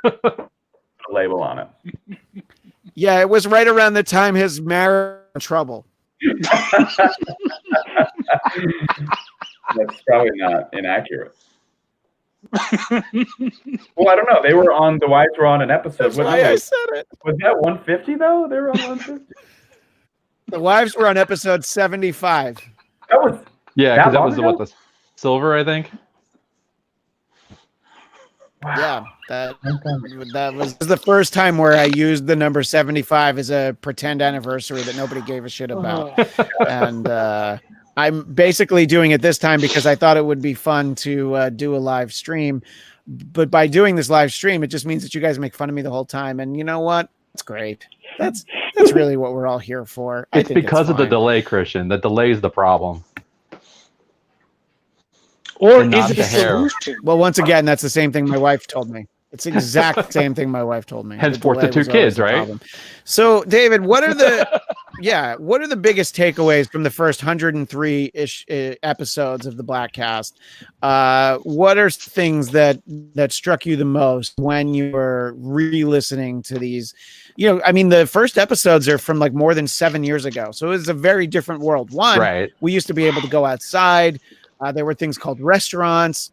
Put a label on it. Yeah, it was right around the time his marriage was in trouble. That's probably not inaccurate. Well, I don't know. The wives were on an episode. That's why I said it. Was that 150 though? They were on 150. The wives were on episode 75. That was because that was the silver, I think. Wow. Yeah, that was the first time where I used the number 75 as a pretend anniversary that nobody gave a shit about. And I'm basically doing it this time because I thought it would be fun to do a live stream. But by doing this live stream, it just means that you guys make fun of me the whole time. And you know what? It's great. That's really what we're all here for. It's because of the delay, Christian. The delay is the problem. Or is it a solution? Well, once again, that's the same thing my wife told me. It's the exact same thing my wife told me. Henceforth, the 2 kids, right? Problem. So, David, what are the biggest takeaways from the first 103-ish episodes of the Bladtcast? What are things that struck you the most when you were re-listening to these? You know, I mean, the first episodes are from like more than 7 years ago, so it was a very different world. We used to be able to go outside. There were things called restaurants.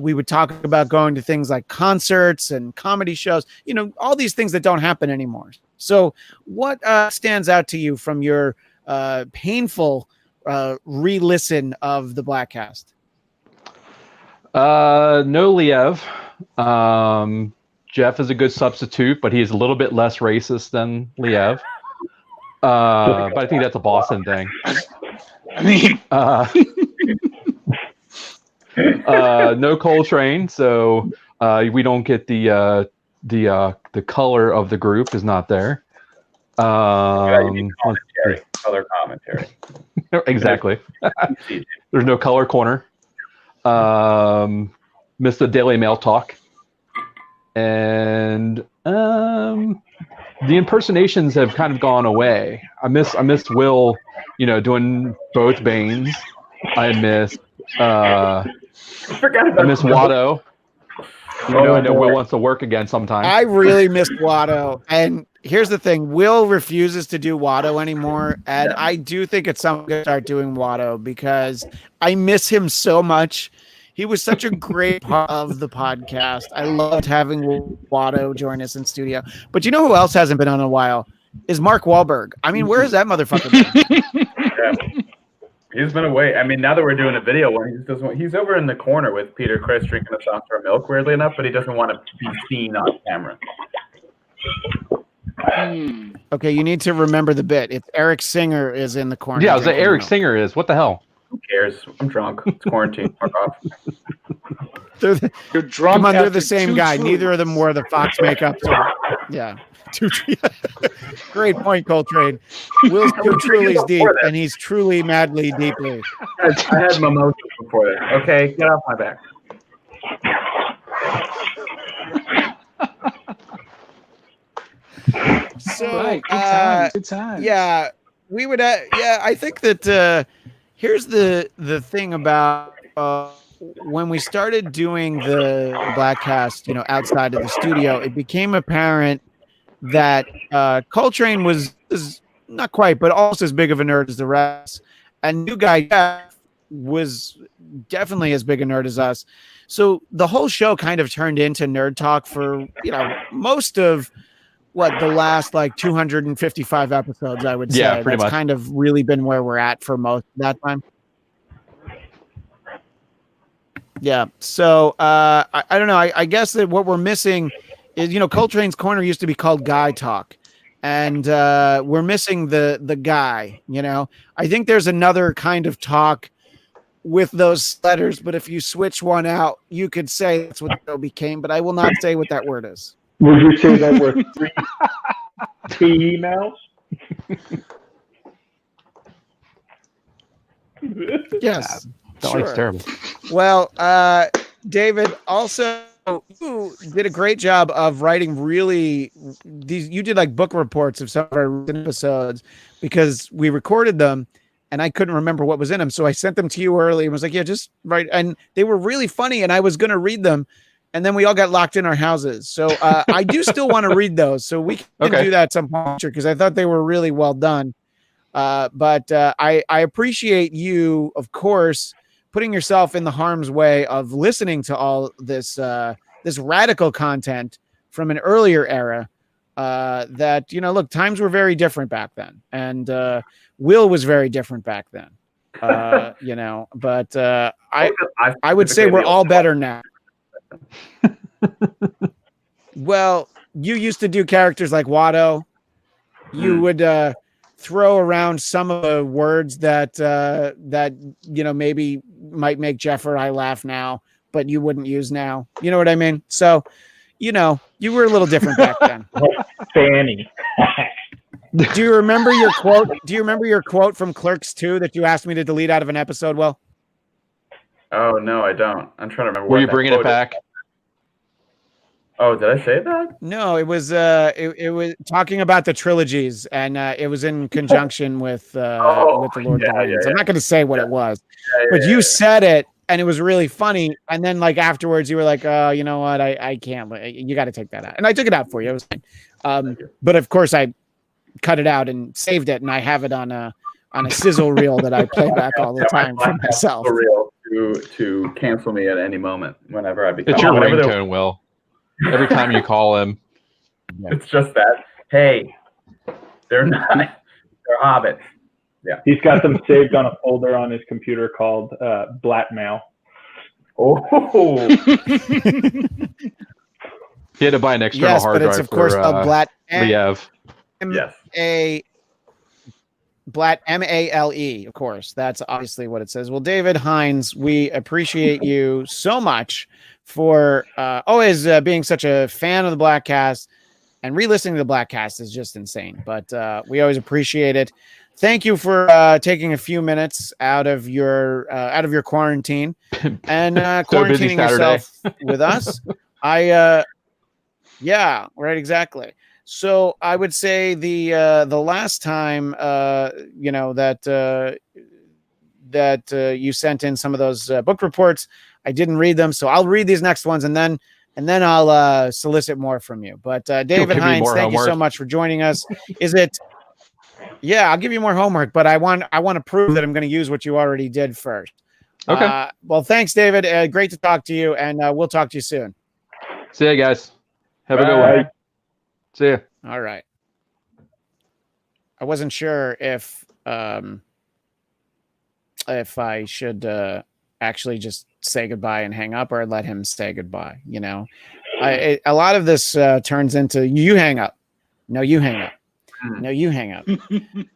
We would talk about going to things like concerts and comedy shows, you know, all these things that don't happen anymore. So what stands out to you from your painful re-listen of the Bladtcast? No Liev. Jeff is a good substitute, but he's a little bit less racist than Liev. But I think that's a Boston thing. I mean... no Coltrane, so we don't get the color of the group is not there. Color commentary. Exactly. There's no color corner. Missed the Daily Mail talk, and the impersonations have kind of gone away. I miss Will, doing both Banes. I miss Watto. I know Will wants to work again sometime. I really miss Watto. And here's the thing. Will refuses to do Watto anymore. And I do think it's something to start doing Watto because I miss him so much. He was such a great part of the podcast. I loved having Watto join us in studio. But you know who else hasn't been on in a while? Is Mark Wahlberg. I mean, where is that motherfucker been? He's been away. I mean, now that we're doing a video one, he's over in the corner with Peter Chris drinking a soft milk, weirdly enough, but he doesn't want to be seen on camera. Okay, you need to remember the bit. If Eric Singer is in the corner. Yeah, the Eric Singer is. What the hell? Who cares? I'm drunk. It's quarantine. Fuck off. You're drunk. Come on, they're the same guy. Neither of them wore the Fox makeup. So, yeah. Great point, Coltrane. Will's two Truly's deep, and he's truly madly deeply. I had mimosas before that. Okay, get off my back. So, right, good times. Yeah, we would. I think that here's the thing about when we started doing the Bladtcast, outside of the studio, it became apparent that Coltrane was not quite, but also as big of a nerd as the rest. And new guy Jeff was definitely as big a nerd as us. So the whole show kind of turned into nerd talk for, most of the last 255 episodes, I would say. Yeah, pretty much. Kind of really been where we're at for most of that time. Yeah. So I don't know. I guess that what we're missing is, Coltrane's Corner used to be called Guy Talk, and we're missing the guy. I think there's another kind of talk with those letters, but if you switch one out, you could say that's what it became. But I will not say what that word is. Would you say that we're three emails? Yes. That was terrible. Well, David, also you did a great job of writing you did like book reports of some of our episodes because we recorded them and I couldn't remember what was in them. So I sent them to you early and was like, yeah, just write. And they were really funny and I was going to read them. And then we all got locked in our houses. So I do still want to read those. So we can do that at some point because I thought they were really well done. But I appreciate you, of course, putting yourself in the harm's way of listening to all this this radical content from an earlier era. That look, times were very different back then, and Will was very different back then. But I would say we're all better now. Well, you used to do characters like Watto. You would throw around some of the words that maybe might make Jeff or I laugh now, but you wouldn't use now. You know what I mean? So, you were a little different back then. Fanny. Do you remember your quote? Do you remember your quote from Clerks 2 that you asked me to delete out of an episode? Well, Oh no, I don't. I'm trying to remember. Were you bringing it back? Oh, did I say that? No, it was it was talking about the trilogies, and it was in conjunction with the Lord of the Rings. I'm not going to say what it was, but you said it, and it was really funny. And then, like afterwards, you were like, you know what? I can't. You got to take that out, and I took it out for you. It was fine. But of course, I cut it out and saved it, and I have it on a sizzle reel that I play back all the time for myself. To cancel me at any moment whenever I become. It's your ringtone, Will. Every time you call him. It's just that. Hey, they're they're hobbits. Yeah. He's got them saved on a folder on his computer called Blackmail. Oh. He had to buy an external hard drive. Yes, but it's of course a Blatt. Liev. Yes. Blatt, M-A-L-E, of course. That's obviously what it says. Well, David Hines, we appreciate you so much for always being such a fan of the Bladtcast, and re-listening to the Bladtcast is just insane. But we always appreciate it. Thank you for taking a few minutes out of your quarantine and quarantining yourself with us. Yeah, right, exactly. So I would say the last time that you sent in some of those book reports, I didn't read them, so I'll read these next ones and then I'll solicit more from you. But David Hines, thank you so much for joining us. Is it? Yeah, I'll give you more homework, but I want to prove that I'm going to use what you already did first. Okay. Well, thanks, David. Great to talk to you, and we'll talk to you soon. See you guys. Have a good one. See ya. All right. I wasn't sure if I should actually just say goodbye and hang up or let him say goodbye. A lot of this turns into you hang up. No, you hang up. No, you hang up. Yeah,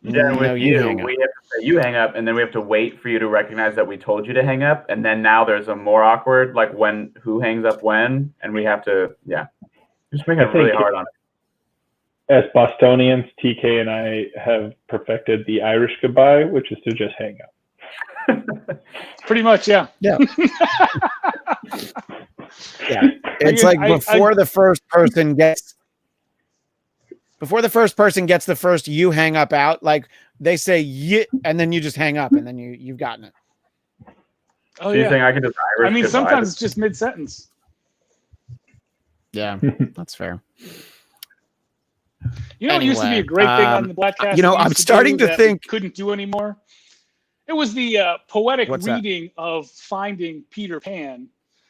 no, you hang up. We have to say you hang up, and then we have to wait for you to recognize that we told you to hang up, and then now there's a more awkward, like who hangs up when, and we have to, just make it really hard on it. As Bostonians, TK and I have perfected the Irish goodbye, which is to just hang up. Pretty much, yeah. Yeah. Yeah. It's before the first person gets the first you hang up out, like they say yeah, and then you just hang up and then you've gotten it. Oh, so you think I can just Irish goodbye? Sometimes it's just mid-sentence. Yeah, that's fair. It used to be a great thing on the Bladtcast. I'm starting to think couldn't do anymore. It was the poetic What's reading of Finding Peter Pan.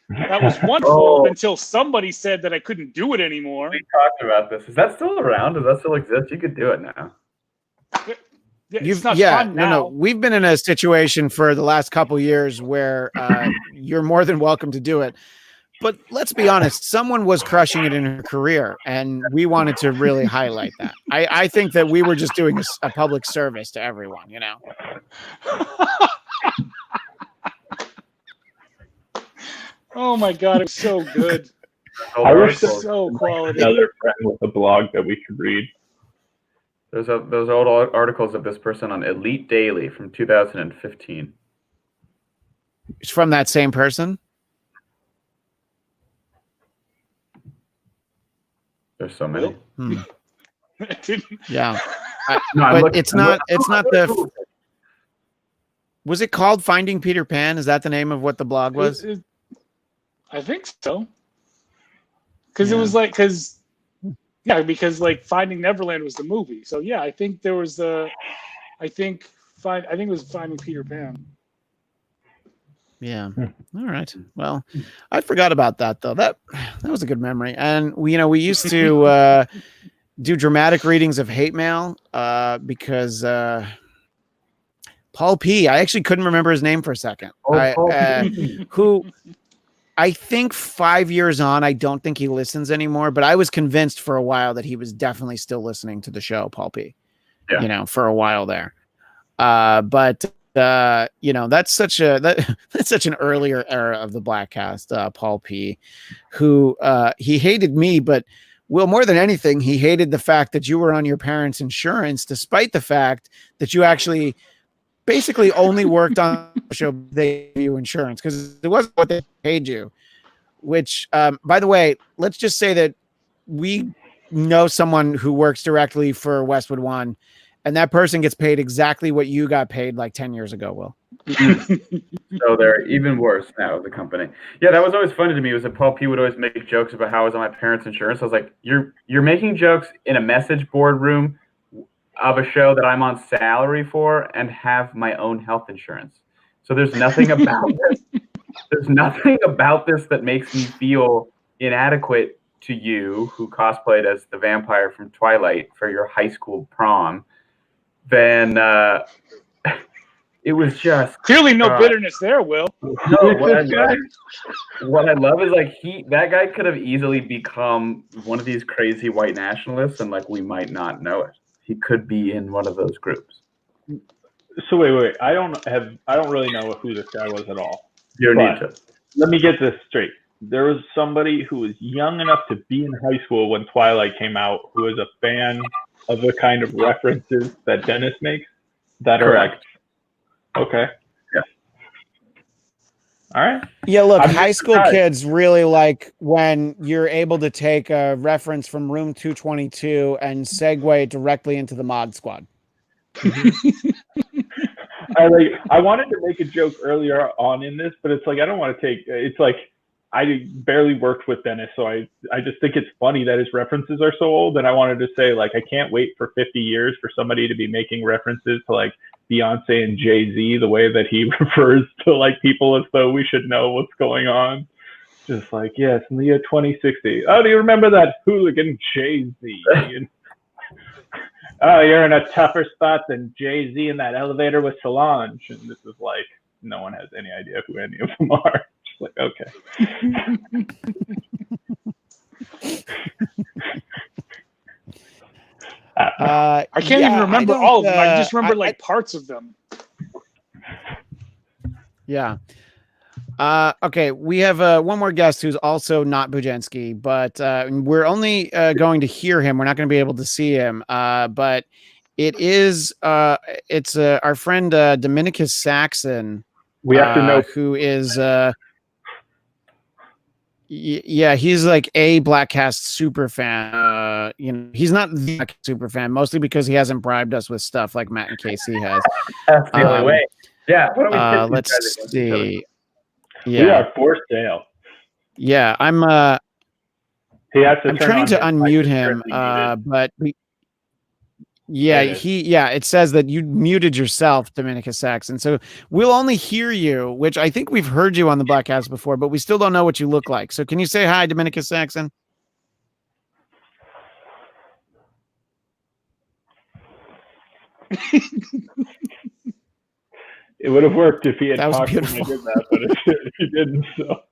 That was wonderful until somebody said that I couldn't do it anymore. We talked about this. Is that still around? Does that still exist? You could do it now. It's not fun now. No. We've been in a situation for the last couple years where you're more than welcome to do it. But let's be honest, someone was crushing it in her career, and we wanted to really highlight that. I think that we were just doing a public service to everyone, you know. Oh my God, it was so good. I wish there So quality. another friend with a blog that we could read. There's those old articles of this person on Elite Daily from 2015. It's from that same person. There's so many. Yeah, No, I'm but looking- it's I'm not. looking- It's not the. Was it called Finding Peter Pan? Is that the name of what the blog was? I think so. Because Yeah. it was like, because like Finding Neverland was the movie. So yeah, I think there was I think it was Finding Peter Pan. Yeah. All right. Well, I forgot about that though. That was a good memory. And we used to do dramatic readings of hate mail because Paul P. I actually couldn't remember his name for a second. Paul P. Who I think 5 years on, I don't think he listens anymore, but I was convinced for a while that he was definitely still listening to the show, Paul P. Yeah. For a while there. But that's such an earlier era of the Bladtcast, Paul P, who he hated me, but Will, more than anything, he hated the fact that you were on your parents' insurance, despite the fact that you actually basically only worked on the show they gave you insurance, because it wasn't what they paid you. Which, by the way, let's just say that we know someone who works directly for Westwood One, and that person gets paid exactly what you got paid like 10 years ago, Will. So they're even worse now, the company. Yeah, that was always funny to me, was that Paul P would always make jokes about how I was on my parents' insurance. I was like, you're making jokes in a message board room of a show that I'm on salary for and have my own health insurance. So there's nothing about this. There's nothing about this that makes me feel inadequate to you, who cosplayed as the vampire from Twilight for your high school prom. Then it was just Clearly no bitterness there, Will. no. What I love is like that guy could have easily become one of these crazy white nationalists, and like we might not know it. He could be in one of those groups. So wait. I don't really know who this guy was at all. You don't need But to. let me get this straight. There was somebody who was young enough to be in high school when Twilight came out, who was a fan of the kind of references that Dennis makes. That Correct. Okay. Yeah. All right. Yeah, look, I'm high just school surprised. kids really like when you're able to take a reference from Room 222 and segue directly into the Mod Squad. I wanted to make a joke earlier on in this, but it's like I don't want to take. It's like I barely worked with Dennis, so I just think it's funny that his references are so old. And I wanted to say, like, I can't wait for 50 years for somebody to be making references to like Beyonce and Jay-Z the way that he refers to like people, as though we should know what's going on. Just like, yes, in the year 2060. Oh, do you remember that hooligan Jay-Z? Oh, you're in a tougher spot than Jay-Z in that elevator with Solange. And this is like, no one has any idea who any of them are. Just like, okay. I can't even remember all of them. I just remember like parts of them. Yeah. Okay, we have one more guest who's also not Bujensky, but we're only going to hear him. We're not going to be able to see him. But it's our friend Dominicus Saxon. We have to know who is he's like a Bladtcast super fan. He's not the Bladtcast super fan, mostly because he hasn't bribed us with stuff like Matt and Casey has. That's the only way. Yeah. Why don't we pitch these Let's guys against each other? see. we Yeah, are for sale. yeah. I'm He has to I'm turn trying on to his unmute mic him, if needed. but There it is. it says that you muted yourself, Dominicus Saxon. So we'll only hear you, which I think we've heard you on the Bladtcast before, but we still don't know what you look like. So can you say hi, Dominicus Saxon? It would have worked if he had That was talked when I beautiful. did that, but he didn't. So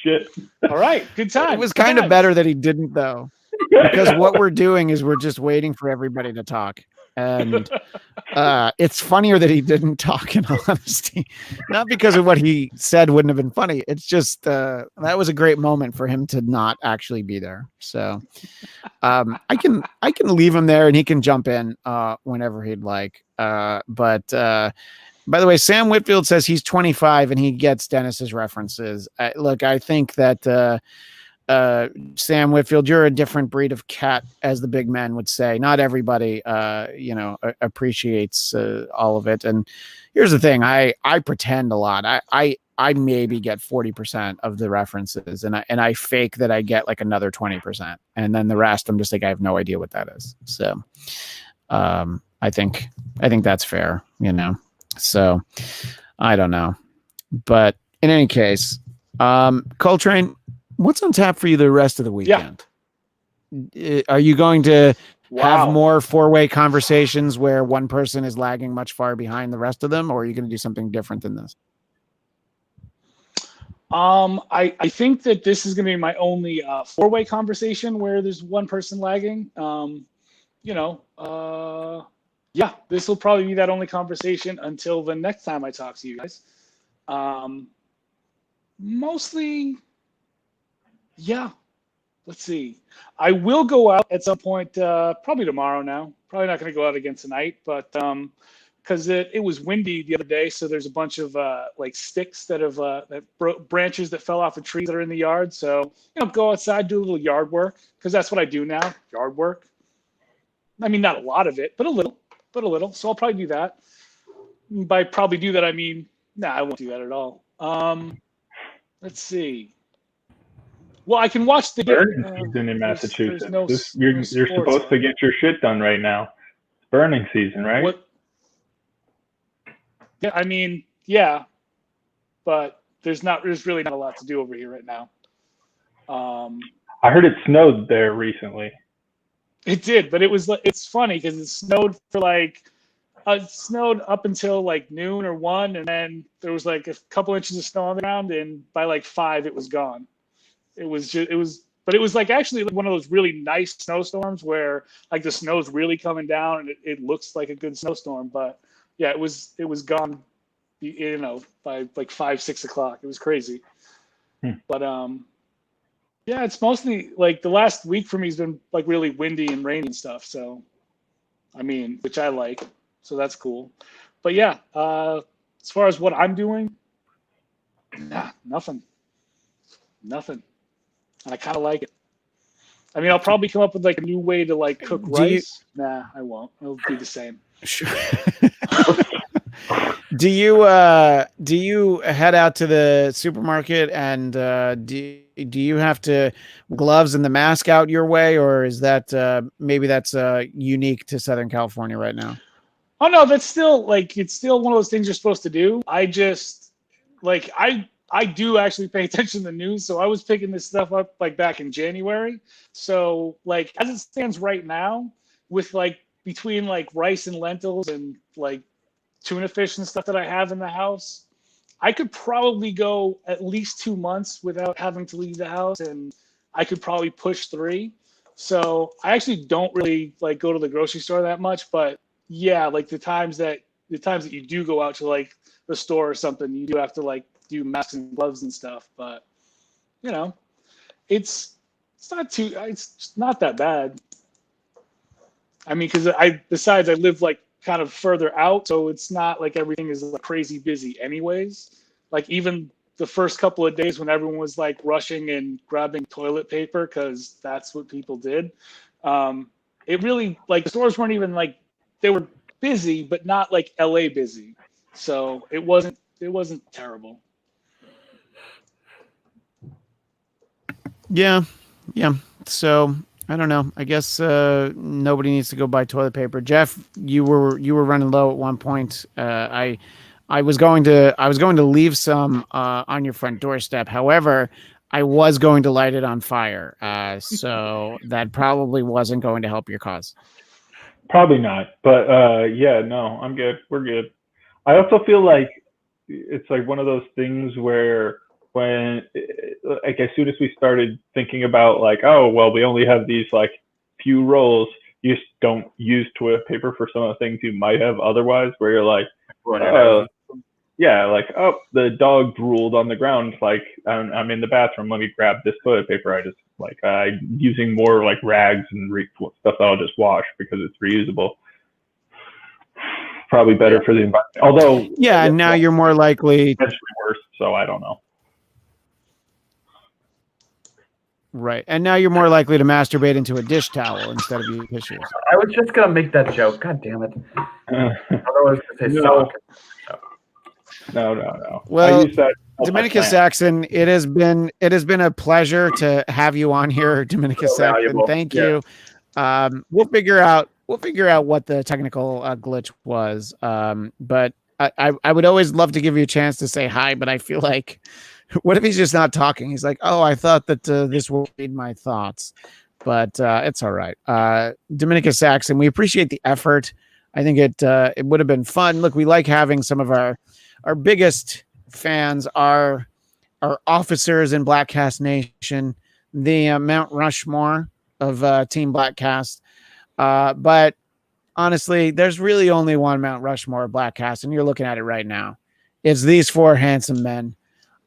shit. All right, good time. It was kind of better that he didn't, though, because what we're doing is we're just waiting for everybody to talk. And it's funnier that he didn't talk, in all honesty, not because of what he said wouldn't have been funny. It's just that was a great moment for him to not actually be there. So I can leave him there and he can jump in whenever he'd like. But by the way, Sam Whitfield says he's 25 and he gets Dennis's references. Look, I think that Sam Whitfield, you're a different breed of cat, as the big men would say. Not everybody, appreciates all of it. And here's the thing: I pretend a lot. I maybe get 40% of the references, and I fake that I get like another 20%, and then the rest I'm just like I have no idea what that is. So, I think that's fair, So, I don't know, but in any case, Coltrane, what's on tap for you the rest of the weekend? Yeah. Are you going to have more four-way conversations where one person is lagging much far behind the rest of them, or are you going to do something different than this? I think that this is going to be my only four-way conversation where there's one person lagging. This will probably be that only conversation until the next time I talk to you guys. Mostly. Yeah, let's see. I will go out at some point, probably tomorrow now. Probably not going to go out again tonight, but because it was windy the other day, so there's a bunch of like sticks that have branches that fell off of trees that are in the yard. So go outside, do a little yard work, because that's what I do now, yard work. I mean, not a lot of it, but a little. So I'll probably do that. By probably do that, I mean, I won't do that at all. Let's see. Well, I can watch the burning season in Massachusetts. You're supposed to get your shit done right now. It's burning season, right? What? Yeah, I mean, yeah, but there's really not a lot to do over here right now. I heard it snowed there recently. It did, but it's funny because it snowed for it snowed up until like noon or 1, and then there was like a couple inches of snow on the ground, and by like 5 it was gone. But it was like actually one of those really nice snowstorms where like the snow's really coming down and it looks like a good snowstorm. But yeah, it was gone, by like 5-6 o'clock. It was crazy. But yeah, it's mostly like the last week for me has been like really windy and rainy and stuff. So, I mean, which I like. So that's cool. But yeah, as far as what I'm doing, nothing. And I kind of like it. I mean, I'll probably come up with like a new way to like cook rice. I won't. It'll be the same. Sure. Do you head out to the supermarket and do you have to gloves and the mask out your way, or is that maybe that's unique to Southern California right now? Oh no, that's still it's still one of those things you're supposed to do. I just I do actually pay attention to the news, so I was picking this stuff up like back in January. So like as it stands right now, with like between like rice and lentils and like tuna fish and stuff that I have in the house, I could probably go at least 2 months without having to leave the house, and I could probably push 3. So I actually don't really like go to the grocery store that much, but yeah, like the times that you do go out to like the store or something, you do have to like do masks and gloves and stuff. But it's not that bad. I mean, because besides I live like kind of further out, so it's not like everything is like crazy busy anyways. Like even the first couple of days when everyone was like rushing and grabbing toilet paper because that's what people did, it really like the stores weren't even like, they were busy but not like LA busy, so it wasn't terrible. Yeah. So I don't know. I guess nobody needs to go buy toilet paper. Jeff, you were running low at one point. I was going to leave some on your front doorstep. However, I was going to light it on fire. So that probably wasn't going to help your cause. Probably not. But yeah, no, I'm good. We're good. I also feel like it's like one of those things where when, like, as soon as we started thinking about, like, oh, well, we only have these, like, few rolls, you just don't use toilet paper for some of the things you might have otherwise, where you're like, yeah, like, oh, the dog drooled on the ground, like, I'm in the bathroom, let me grab this toilet paper. I just, like, using more, like, rags and stuff that I'll just wash because it's reusable. Probably better for the environment. Although, yeah, and now you're more likely potentially worse, so I don't know. Right. And now you're more likely to masturbate into a dish towel instead of your tissues. I was just going to make that joke. God damn it. Otherwise, it's No. No. Well, I use that Dominicus Saxon, it has been a pleasure to have you on here, Dominicus Saxon. Valuable. Thank you. We'll figure out what the technical glitch was. But I would always love to give you a chance to say hi, but I feel like, what if he's just not talking? He's like, oh, I thought that this would read my thoughts, but it's all right. Dominicus Saxon, we appreciate the effort. I think it would have been fun. Look, we like having some of our biggest fans, our officers in Bladtcast Nation, the Mount Rushmore of Team Bladtcast. But honestly, there's really only one Mount Rushmore of Bladtcast, and you're looking at it right now. It's these four handsome men.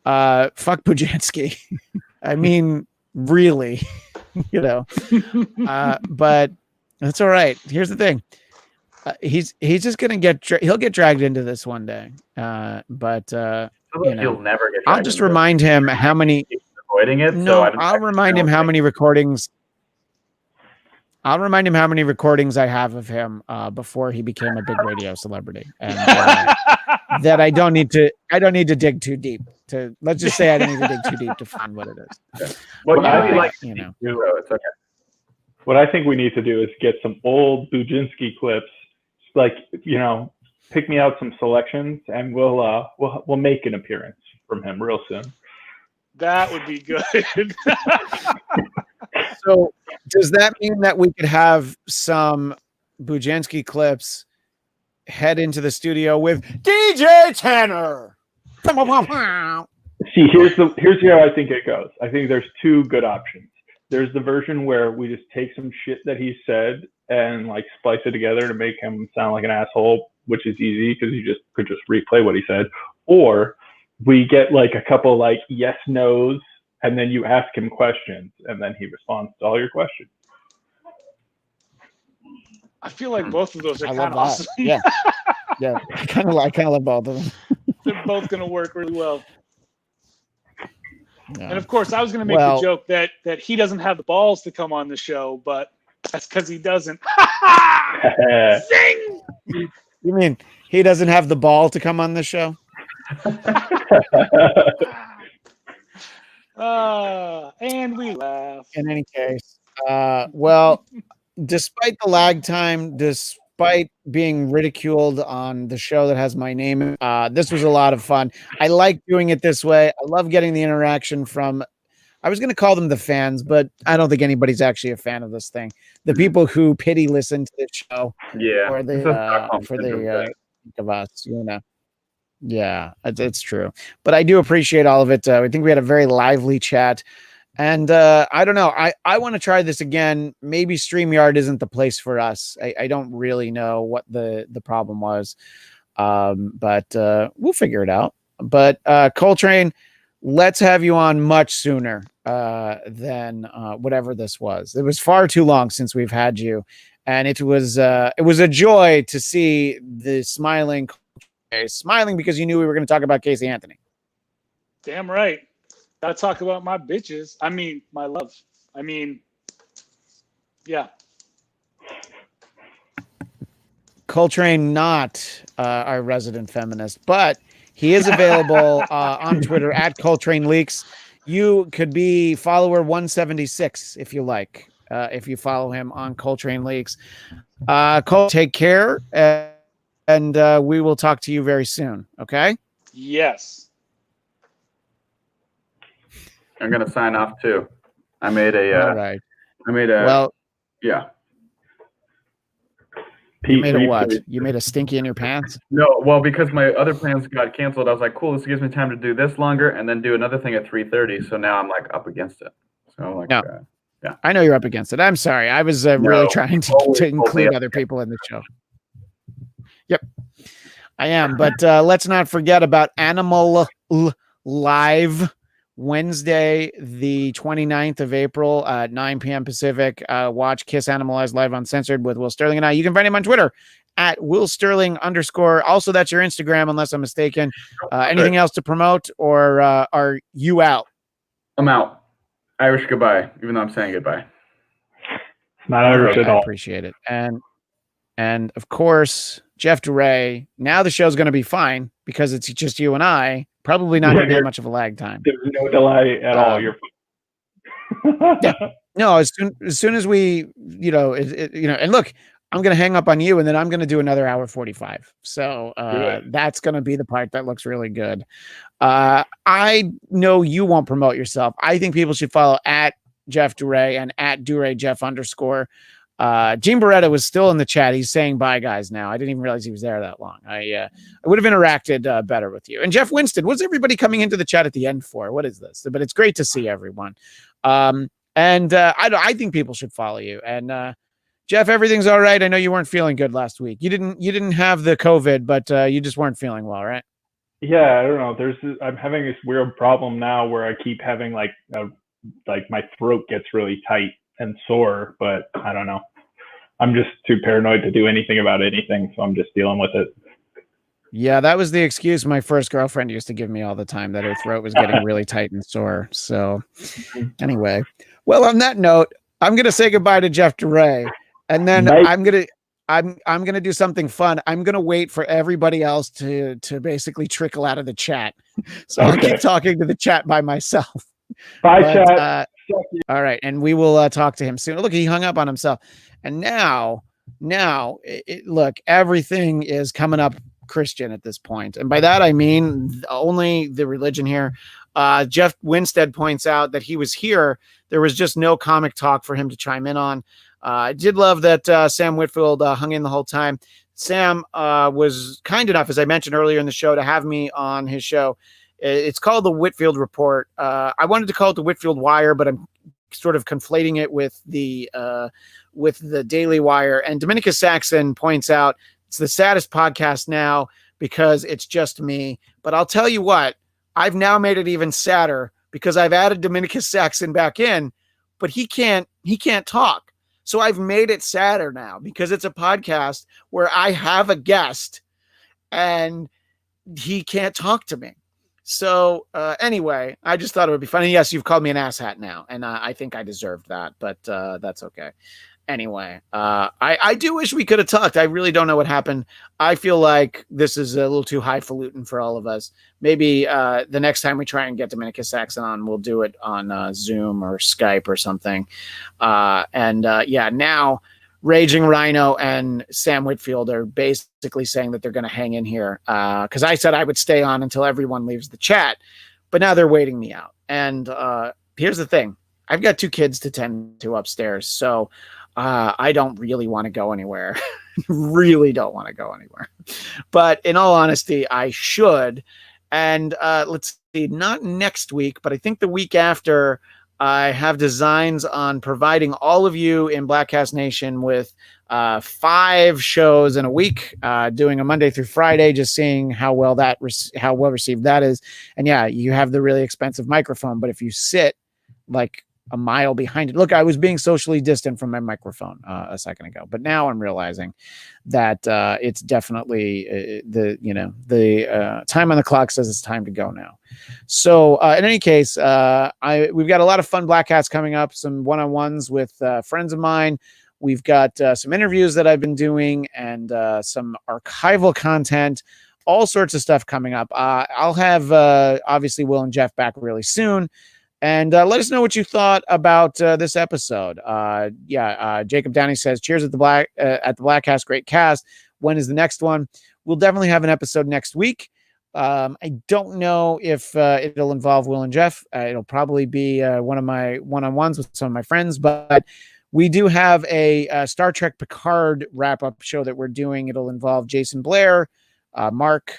Fuck Bujanski. I mean, really, but that's all right. Here's the thing. He's just going to he'll get dragged into this one day. But he'll never get dragged. I'll just remind him how many avoiding it. No, I'll remind him how many recordings. I'll remind him how many recordings I have of him before he became a big radio celebrity, and that I don't need to dig too deep. Let's just say I don't need to dig too deep to find what it is. Well, it's okay. What I think we need to do is get some old Bujanski clips, like, pick me out some selections, and we'll make an appearance from him real soon. That would be good. So does that mean that we could have some Bujanski clips head into the studio with DJ Tanner? See, here's how I think it goes. I think there's two good options. There's the version where we just take some shit that he said and, like, splice it together to make him sound like an asshole, which is easy because you could just replay what he said. Or we get, like, a couple, like, yes, no's, and then you ask him questions, and then he responds to all your questions. I feel like both of those are kind of awesome. Yeah. I kind of love both of them. They're both going to work really well. Yeah. And of course, I was going to make the joke that he doesn't have the balls to come on the show, but that's because he doesn't. Zing! You mean he doesn't have the ball to come on the show? And we laugh. In any case, despite the lag time, despite being ridiculed on the show that has my name, this was a lot of fun. I like doing it this way. I love getting the interaction from, I was going to call them the fans, but I don't think anybody's actually a fan of this thing. The people who pity listen to the show. Yeah. For of us, Yeah, it's true. But I do appreciate all of it. I think we had a very lively chat. And I don't know. I want to try this again. Maybe StreamYard isn't the place for us. I don't really know what the problem was. But we'll figure it out. But Coltrane, let's have you on much sooner than whatever this was. It was far too long since we've had you. And it was a joy to see the smiling because you knew we were going to talk about Casey Anthony. Damn right. Gotta talk about my bitches. I mean, my love. I mean, yeah. Coltrane, not our resident feminist, but he is available on Twitter at Coltrane Leaks. You could be follower 176 if you like, if you follow him on Coltrane Leaks. Cole, take care. And we will talk to you very soon. Okay? Yes. I'm going to sign off too. I made a, all right. Yeah. You made a what? You made a stinky in your pants? No, well, because my other plans got canceled, I was like, cool, this gives me time to do this longer and then do another thing at 3:30. So now I'm like up against it. So I'm like, No. yeah. I know you're up against it. I'm sorry. I was really trying to include other people in the show. Yep, I am. But let's not forget about Animal Live. Wednesday, the 29th of April at 9 p.m. Pacific. Watch Kiss Animalized live Uncensored with Will Sterling and I. You can find him on Twitter at Will Sterling _. Also, that's your Instagram, unless I'm mistaken. Anything else to promote, or are you out? I'm out. Irish goodbye, even though I'm saying goodbye. Not Irish at all. I appreciate it. And of course, Jeff DeRay. Now the show's going to be fine because it's just you and I. Probably not going to be much of a lag time. There's no delay at all. You're yeah. No, as soon as we, and look, I'm going to hang up on you, and then I'm going to do another hour 45. So that's going to be the part that looks really good. I know you won't promote yourself. I think people should follow at Jeff DeRay and at DeRay Jeff _. Gene Beretta was still in the chat. He's saying bye, guys. Now I didn't even realize he was there that long. I would have interacted better with you. And Jeff Winston, what's everybody coming into the chat at the end for? What is this? But it's great to see everyone. I think people should follow you. And Jeff, everything's all right. I know you weren't feeling good last week. You didn't have the COVID, but you just weren't feeling well, right? Yeah, I don't know. I'm having this weird problem now where I keep having like my throat gets really tight and sore, but I don't know. I'm just too paranoid to do anything about anything, so I'm just dealing with it. Yeah, that was the excuse my first girlfriend used to give me all the time, that her throat was getting really tight and sore. So anyway, well, on that note, I'm going to say goodbye to Jeff DeRay, and then I'm going to do something fun. I'm going to wait for everybody else to basically trickle out of the chat. So I'll keep talking to the chat by myself. Bye, chat. All right, and we will talk to him soon. Look, he hung up on himself. And now, look, everything is coming up Christian at this point. And by that, I mean only the religion here. Jeff Winstead points out that he was here. There was just no comic talk for him to chime in on. I did love that Sam Whitfield hung in the whole time. Sam was kind enough, as I mentioned earlier in the show, to have me on his show. It's called the Whitfield Report. I wanted to call it the Whitfield Wire, but I'm sort of conflating it with the Daily Wire. And Dominicus Saxon points out it's the saddest podcast now because it's just me. But I'll tell you what, I've now made it even sadder because I've added Dominicus Saxon back in, but he can't talk. So I've made it sadder now because it's a podcast where I have a guest and he can't talk to me. So anyway, I just thought it would be funny. Yes, you've called me an asshat now, and I think I deserved that, but that's okay. Anyway, I do wish we could have talked. I really don't know what happened. I feel like this is a little too highfalutin for all of us. Maybe the next time we try and get Dominicus Saxon on, we'll do it on Zoom or Skype or something. Now Raging Rhino and Sam Whitfield are basically saying that they're going to hang in here because I said I would stay on until everyone leaves the chat, but now they're waiting me out. And here's the thing. I've got 2 kids to tend to upstairs, so I don't really want to go anywhere. Really don't want to go anywhere. But in all honesty, I should. And let's see, not next week, but I think the week after, I have designs on providing all of you in Bladtcast Nation with 5 shows in a week, doing a Monday through Friday, just seeing how well received that is. And yeah, you have the really expensive microphone, but if you sit like a mile behind it, look, I was being socially distant from my microphone a second ago, but now I'm realizing that it's definitely the time on the clock says it's time to go now. So in any case, we've got a lot of fun Bladtcasts coming up, some one-on-ones with friends of mine. We've got some interviews that I've been doing and some archival content, all sorts of stuff coming up. I'll have obviously Will and Jeff back really soon. And let us know what you thought about this episode. Jacob Downey says, cheers at the Bladtcast. Great cast. When is the next one? We'll definitely have an episode next week. I don't know if it'll involve Will and Jeff. It'll probably be one of my one-on-ones with some of my friends, but We do have a Star Trek Picard wrap-up show that we're doing. It'll involve Jason Blair, Mark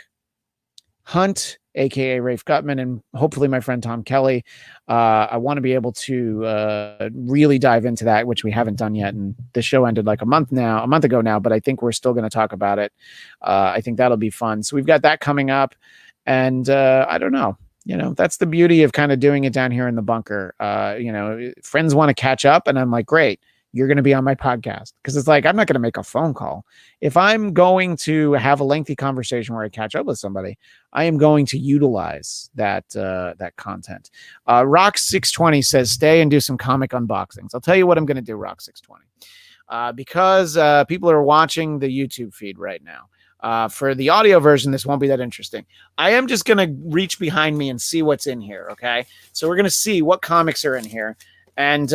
Hunt, aka Rafe Gutman, and hopefully my friend Tom Kelly. I want to be able to really dive into that, which we haven't done yet. And the show ended like a month ago now, but I think we're still going to talk about it. I think that'll be fun. So we've got that coming up, and I don't know. That's the beauty of kind of doing it down here in the bunker. Friends want to catch up, and I'm like, great. You're going to be on my podcast, because it's like, I'm not going to make a phone call. If I'm going to have a lengthy conversation where I catch up with somebody, I am going to utilize that content. Rock620 says, stay and do some comic unboxings. I'll tell you what I'm going to do, Rock620, because people are watching the YouTube feed right now. For the audio version, this won't be that interesting. I am just going to reach behind me and see what's in here. Okay. So we're going to see what comics are in here. And,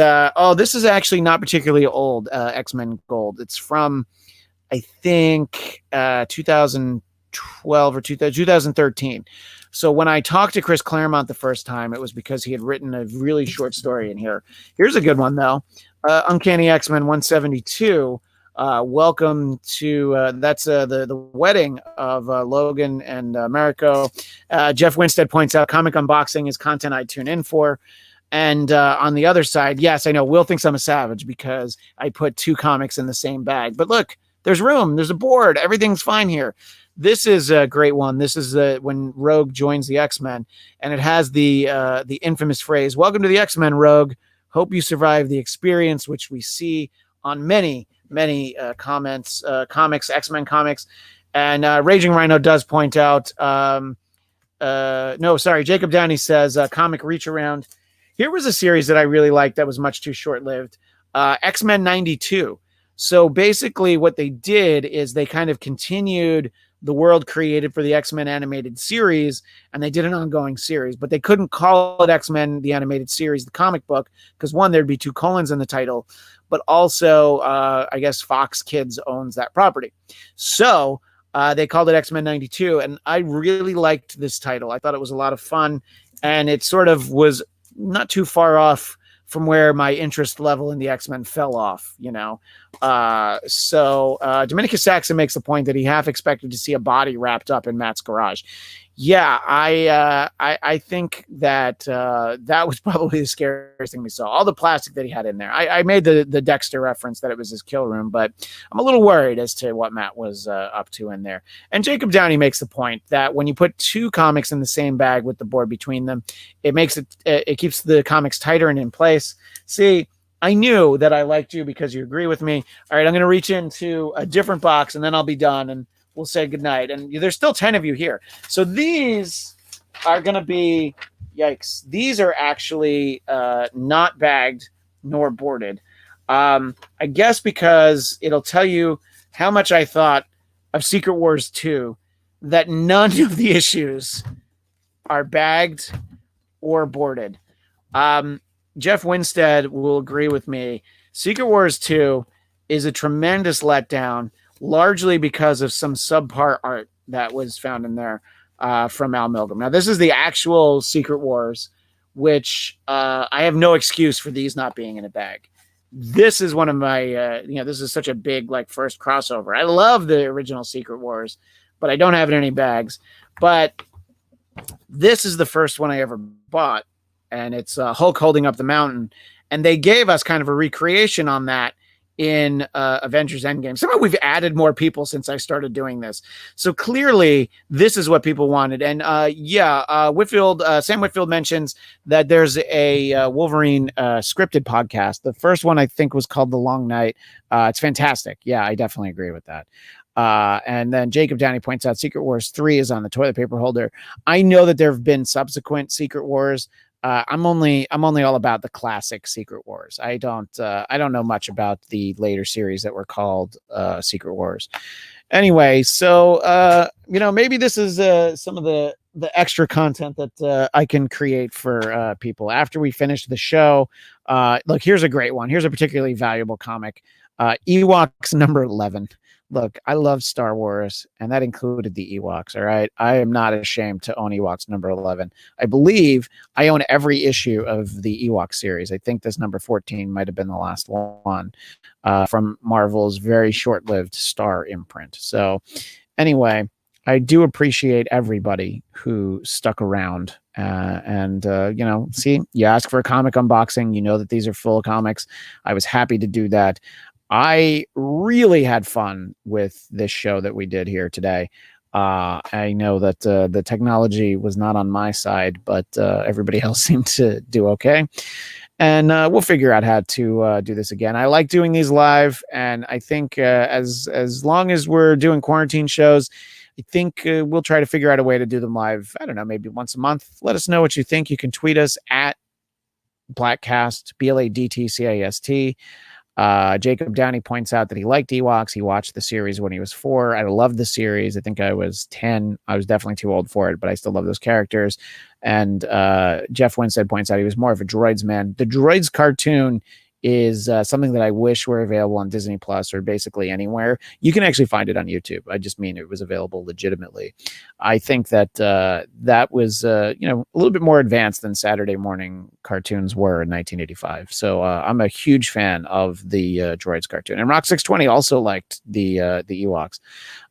this is actually not particularly old, X-Men Gold. It's from, I think, 2012 or 2013. So when I talked to Chris Claremont the first time, it was because he had written a really short story in here. Here's a good one, though. Uncanny X-Men 172. Welcome to, that's the wedding of Logan and Mariko. Jeff Winstead points out comic unboxing is content I tune in for. And on the other side, yes, I know Will thinks I'm a savage because I put two comics in the same bag. But look, there's room. There's a board. Everything's fine here. This is a great one. This is when Rogue joins the X-Men, and it has the infamous phrase, "Welcome to the X-Men, Rogue. Hope you survive the experience," which we see on many comics, X-Men comics. And Raging Rhino does point out, Jacob Downey says, comic reach around. Here was a series that I really liked that was much too short-lived. X-Men 92. So basically what they did is they kind of continued the world created for the X-Men animated series, and they did an ongoing series, but they couldn't call it X-Men, the animated series, the comic book, because one, there'd be two colons in the title, but also, I guess Fox Kids owns that property. So they called it X-Men 92, and I really liked this title. I thought it was a lot of fun, and it sort of was not too far off from where my interest level in the X-Men fell off, So Dominicus Saxon makes the point that he half expected to see a body wrapped up in Matt's garage. Yeah, I think that that was probably the scariest thing we saw. All the plastic that he had in there. I made the Dexter reference that it was his kill room, but I'm a little worried as to what Matt was up to in there. And Jacob Downey makes the point that when you put two comics in the same bag with the board between them, it keeps the comics tighter and in place. See, I knew that I liked you because you agree with me. All right, I'm going to reach into a different box and then I'll be done and we'll say goodnight. And there's still 10 of you here. So these are going to be, yikes, these are actually not bagged nor boarded. I guess because it'll tell you how much I thought of Secret Wars 2, that none of the issues are bagged or boarded. Jeff Winstead will agree with me. Secret Wars 2 is a tremendous letdown, largely because of some subpar art that was found in there from Al Milgrom. Now, this is the actual Secret Wars, which I have no excuse for these not being in a bag. This is one of my, this is such a big, first crossover. I love the original Secret Wars, but I don't have it in any bags. But this is the first one I ever bought, and it's Hulk holding up the mountain. And they gave us kind of a recreation on that in Avengers Endgame. Somehow we've added more people since I started doing this. So clearly this is what people wanted. And Sam Whitfield mentions that there's a Wolverine scripted podcast. The first one I think was called The Long Night. It's fantastic. Yeah, I definitely agree with that. And then Jacob Downey points out Secret Wars 3 is on the toilet paper holder. I know that there have been subsequent Secret Wars. I'm only all about the classic Secret Wars. I don't know much about the later series that were called Secret Wars. Anyway, so maybe this is some of the extra content that I can create for people after we finish the show. Look, here's a great one. Here's a particularly valuable comic. Ewoks number 11. look, I love Star Wars, and that included the Ewoks. All right, I am not ashamed to own Ewoks number 11. I believe I own every issue of the Ewok series. I think this number 14 might have been the last one from Marvel's very short-lived Star imprint. So, anyway, I do appreciate everybody who stuck around. See, you ask for a comic unboxing, you know that these are full comics. I was happy to do that. I really had fun with this show that we did here today. I know that the technology was not on my side, but everybody else seemed to do okay. And we'll figure out how to do this again. I like doing these live, and I think as long as we're doing quarantine shows, I think we'll try to figure out a way to do them live. I don't know, maybe once a month. Let us know what you think. You can tweet us at Bladtcast, Bladtcast. Jacob Downey points out that he liked Ewoks. He watched the series when he was 4. I loved the series. I think I was 10. I was definitely too old for it, but I still love those characters. And Jeff Winstead points out he was more of a Droids man. The Droids cartoon is something that I wish were available on Disney Plus or basically anywhere. You can actually find it on YouTube. I just mean it was available legitimately. I think that that was a little bit more advanced than Saturday morning cartoons were in 1985. So I'm a huge fan of the Droids cartoon. And Rock 620 also liked the Ewoks.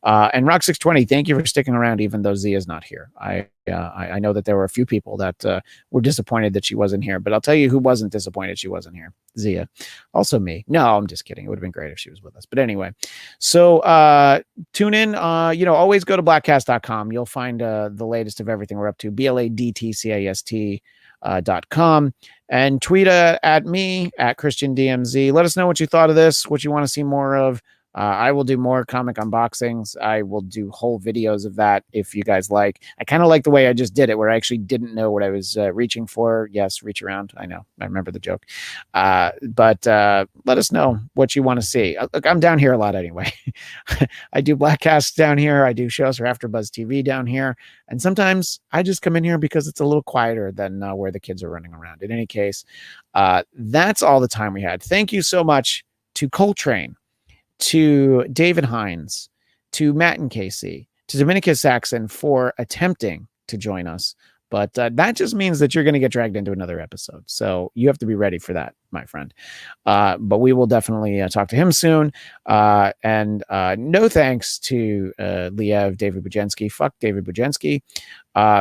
And Rock 620, thank you for sticking around even though Zia's not here. I know that there were a few people that were disappointed that she wasn't here, but I'll tell you who wasn't disappointed she wasn't here. Zia. Also me. No, I'm just kidding. It would have been great if she was with us. But anyway, so tune in. Always go to bladtcast.com. You'll find the latest of everything we're up to. Bladtcast.com. And tweet at me, at Christian DMZ. Let us know what you thought of this, what you want to see more of. I will do more comic unboxings. I will do whole videos of that if you guys like. I kind of like the way I just did it, where I actually didn't know what I was reaching for. Yes, reach around. I know. I remember the joke. But let us know what you want to see. Look, I'm down here a lot anyway. I do Bladtcasts down here. I do shows for AfterBuzz TV down here. And sometimes I just come in here because it's a little quieter than where the kids are running around. In any case, that's all the time we had. Thank you so much to Coltrane, to David Hines, to Matt and Casey, to Dominicus Saxon for attempting to join us. But that just means that you're going to get dragged into another episode. So you have to be ready for that, my friend. But we will definitely talk to him soon. And no thanks to Liev, David Bujenski. Fuck David Bujenski.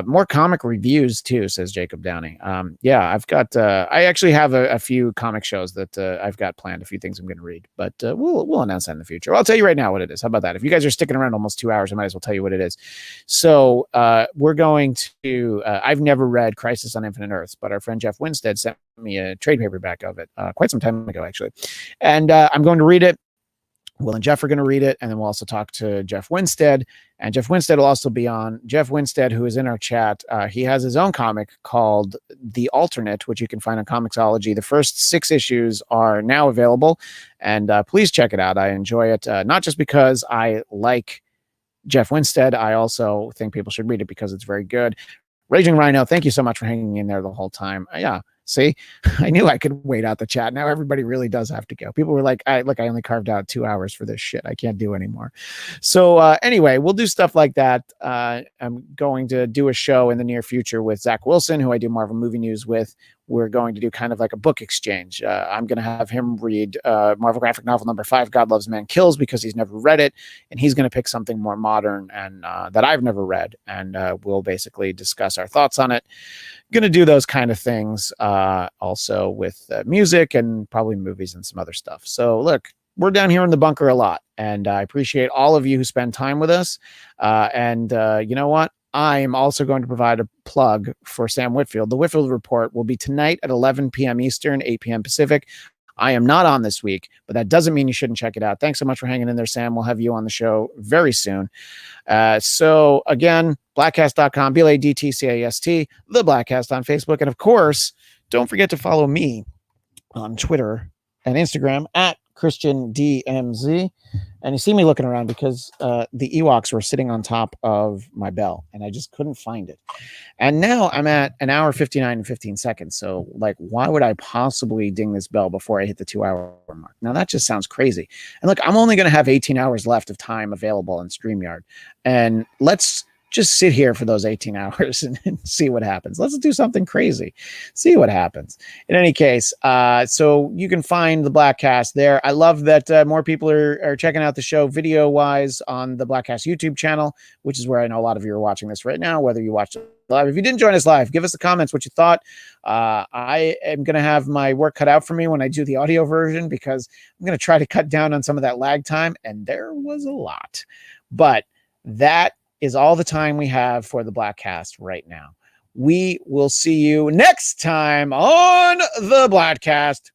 More comic reviews too, says Jacob Downey. I've got, I actually have a few comic shows that I've got planned, a few things I'm going to read, but we'll announce that in the future. I'll tell you right now what it is. How about that? If you guys are sticking around almost 2 hours, I might as well tell you what it is. So we're going to, I've never read Crisis on Infinite Earths, but our friend Jeff Winstead sent me a trade paperback of it quite some time ago, actually. And I'm going to read it. Will and Jeff are going to read it, and then we'll also talk to Jeff Winstead, and Jeff Winstead will also be on. Jeff Winstead, who is in our chat, he has his own comic called The Alternate, which you can find on Comixology. The first 6 issues are now available, and please check it out. I enjoy it, not just because I like Jeff Winstead. I also think people should read it because it's very good. Raging Rhino, thank you so much for hanging in there the whole time. Yeah. See, I knew I could wait out the chat. Now everybody really does have to go. People were like, I only carved out 2 hours for this shit. I can't do anymore. So anyway, we'll do stuff like that. I'm going to do a show in the near future with Zach Wilson, who I do Marvel Movie News with. We're going to do kind of like a book exchange. I'm going to have him read Marvel graphic novel number 5, God Loves Man Kills, because he's never read it. And he's going to pick something more modern and that I've never read. And we'll basically discuss our thoughts on it. Going to do those kind of things also with music and probably movies and some other stuff. So look, we're down here in the bunker a lot, and I appreciate all of you who spend time with us. And you know what? I am also going to provide a plug for Sam Whitfield. The Whitfield Report will be tonight at 11 p.m. Eastern, 8 p.m. Pacific. I am not on this week, but that doesn't mean you shouldn't check it out. Thanks so much for hanging in there, Sam. We'll have you on the show very soon. So again, Bladtcast.com, Bladtcast, the Bladtcast on Facebook. And of course, don't forget to follow me on Twitter and Instagram at Christian DMZ. And you see me looking around because the Ewoks were sitting on top of my bell and I just couldn't find it. And now I'm at an hour 59 and 15 seconds. So, like, why would I possibly ding this bell before I hit the 2-hour mark? Now, that just sounds crazy. And look, I'm only going to have 18 hours left of time available in StreamYard. And let's just sit here for those 18 hours and see what happens. Let's do something crazy. See what happens. In any case, so you can find the Bladtcast there. I love that more people are checking out the show video-wise on the Bladtcast YouTube channel, which is where I know a lot of you are watching this right now, whether you watched it live. If you didn't join us live, give us the comments what you thought. I am going to have my work cut out for me when I do the audio version because I'm going to try to cut down on some of that lag time, and there was a lot. But that is all the time we have for the Bladtcast right now. We will see you next time on the Bladtcast.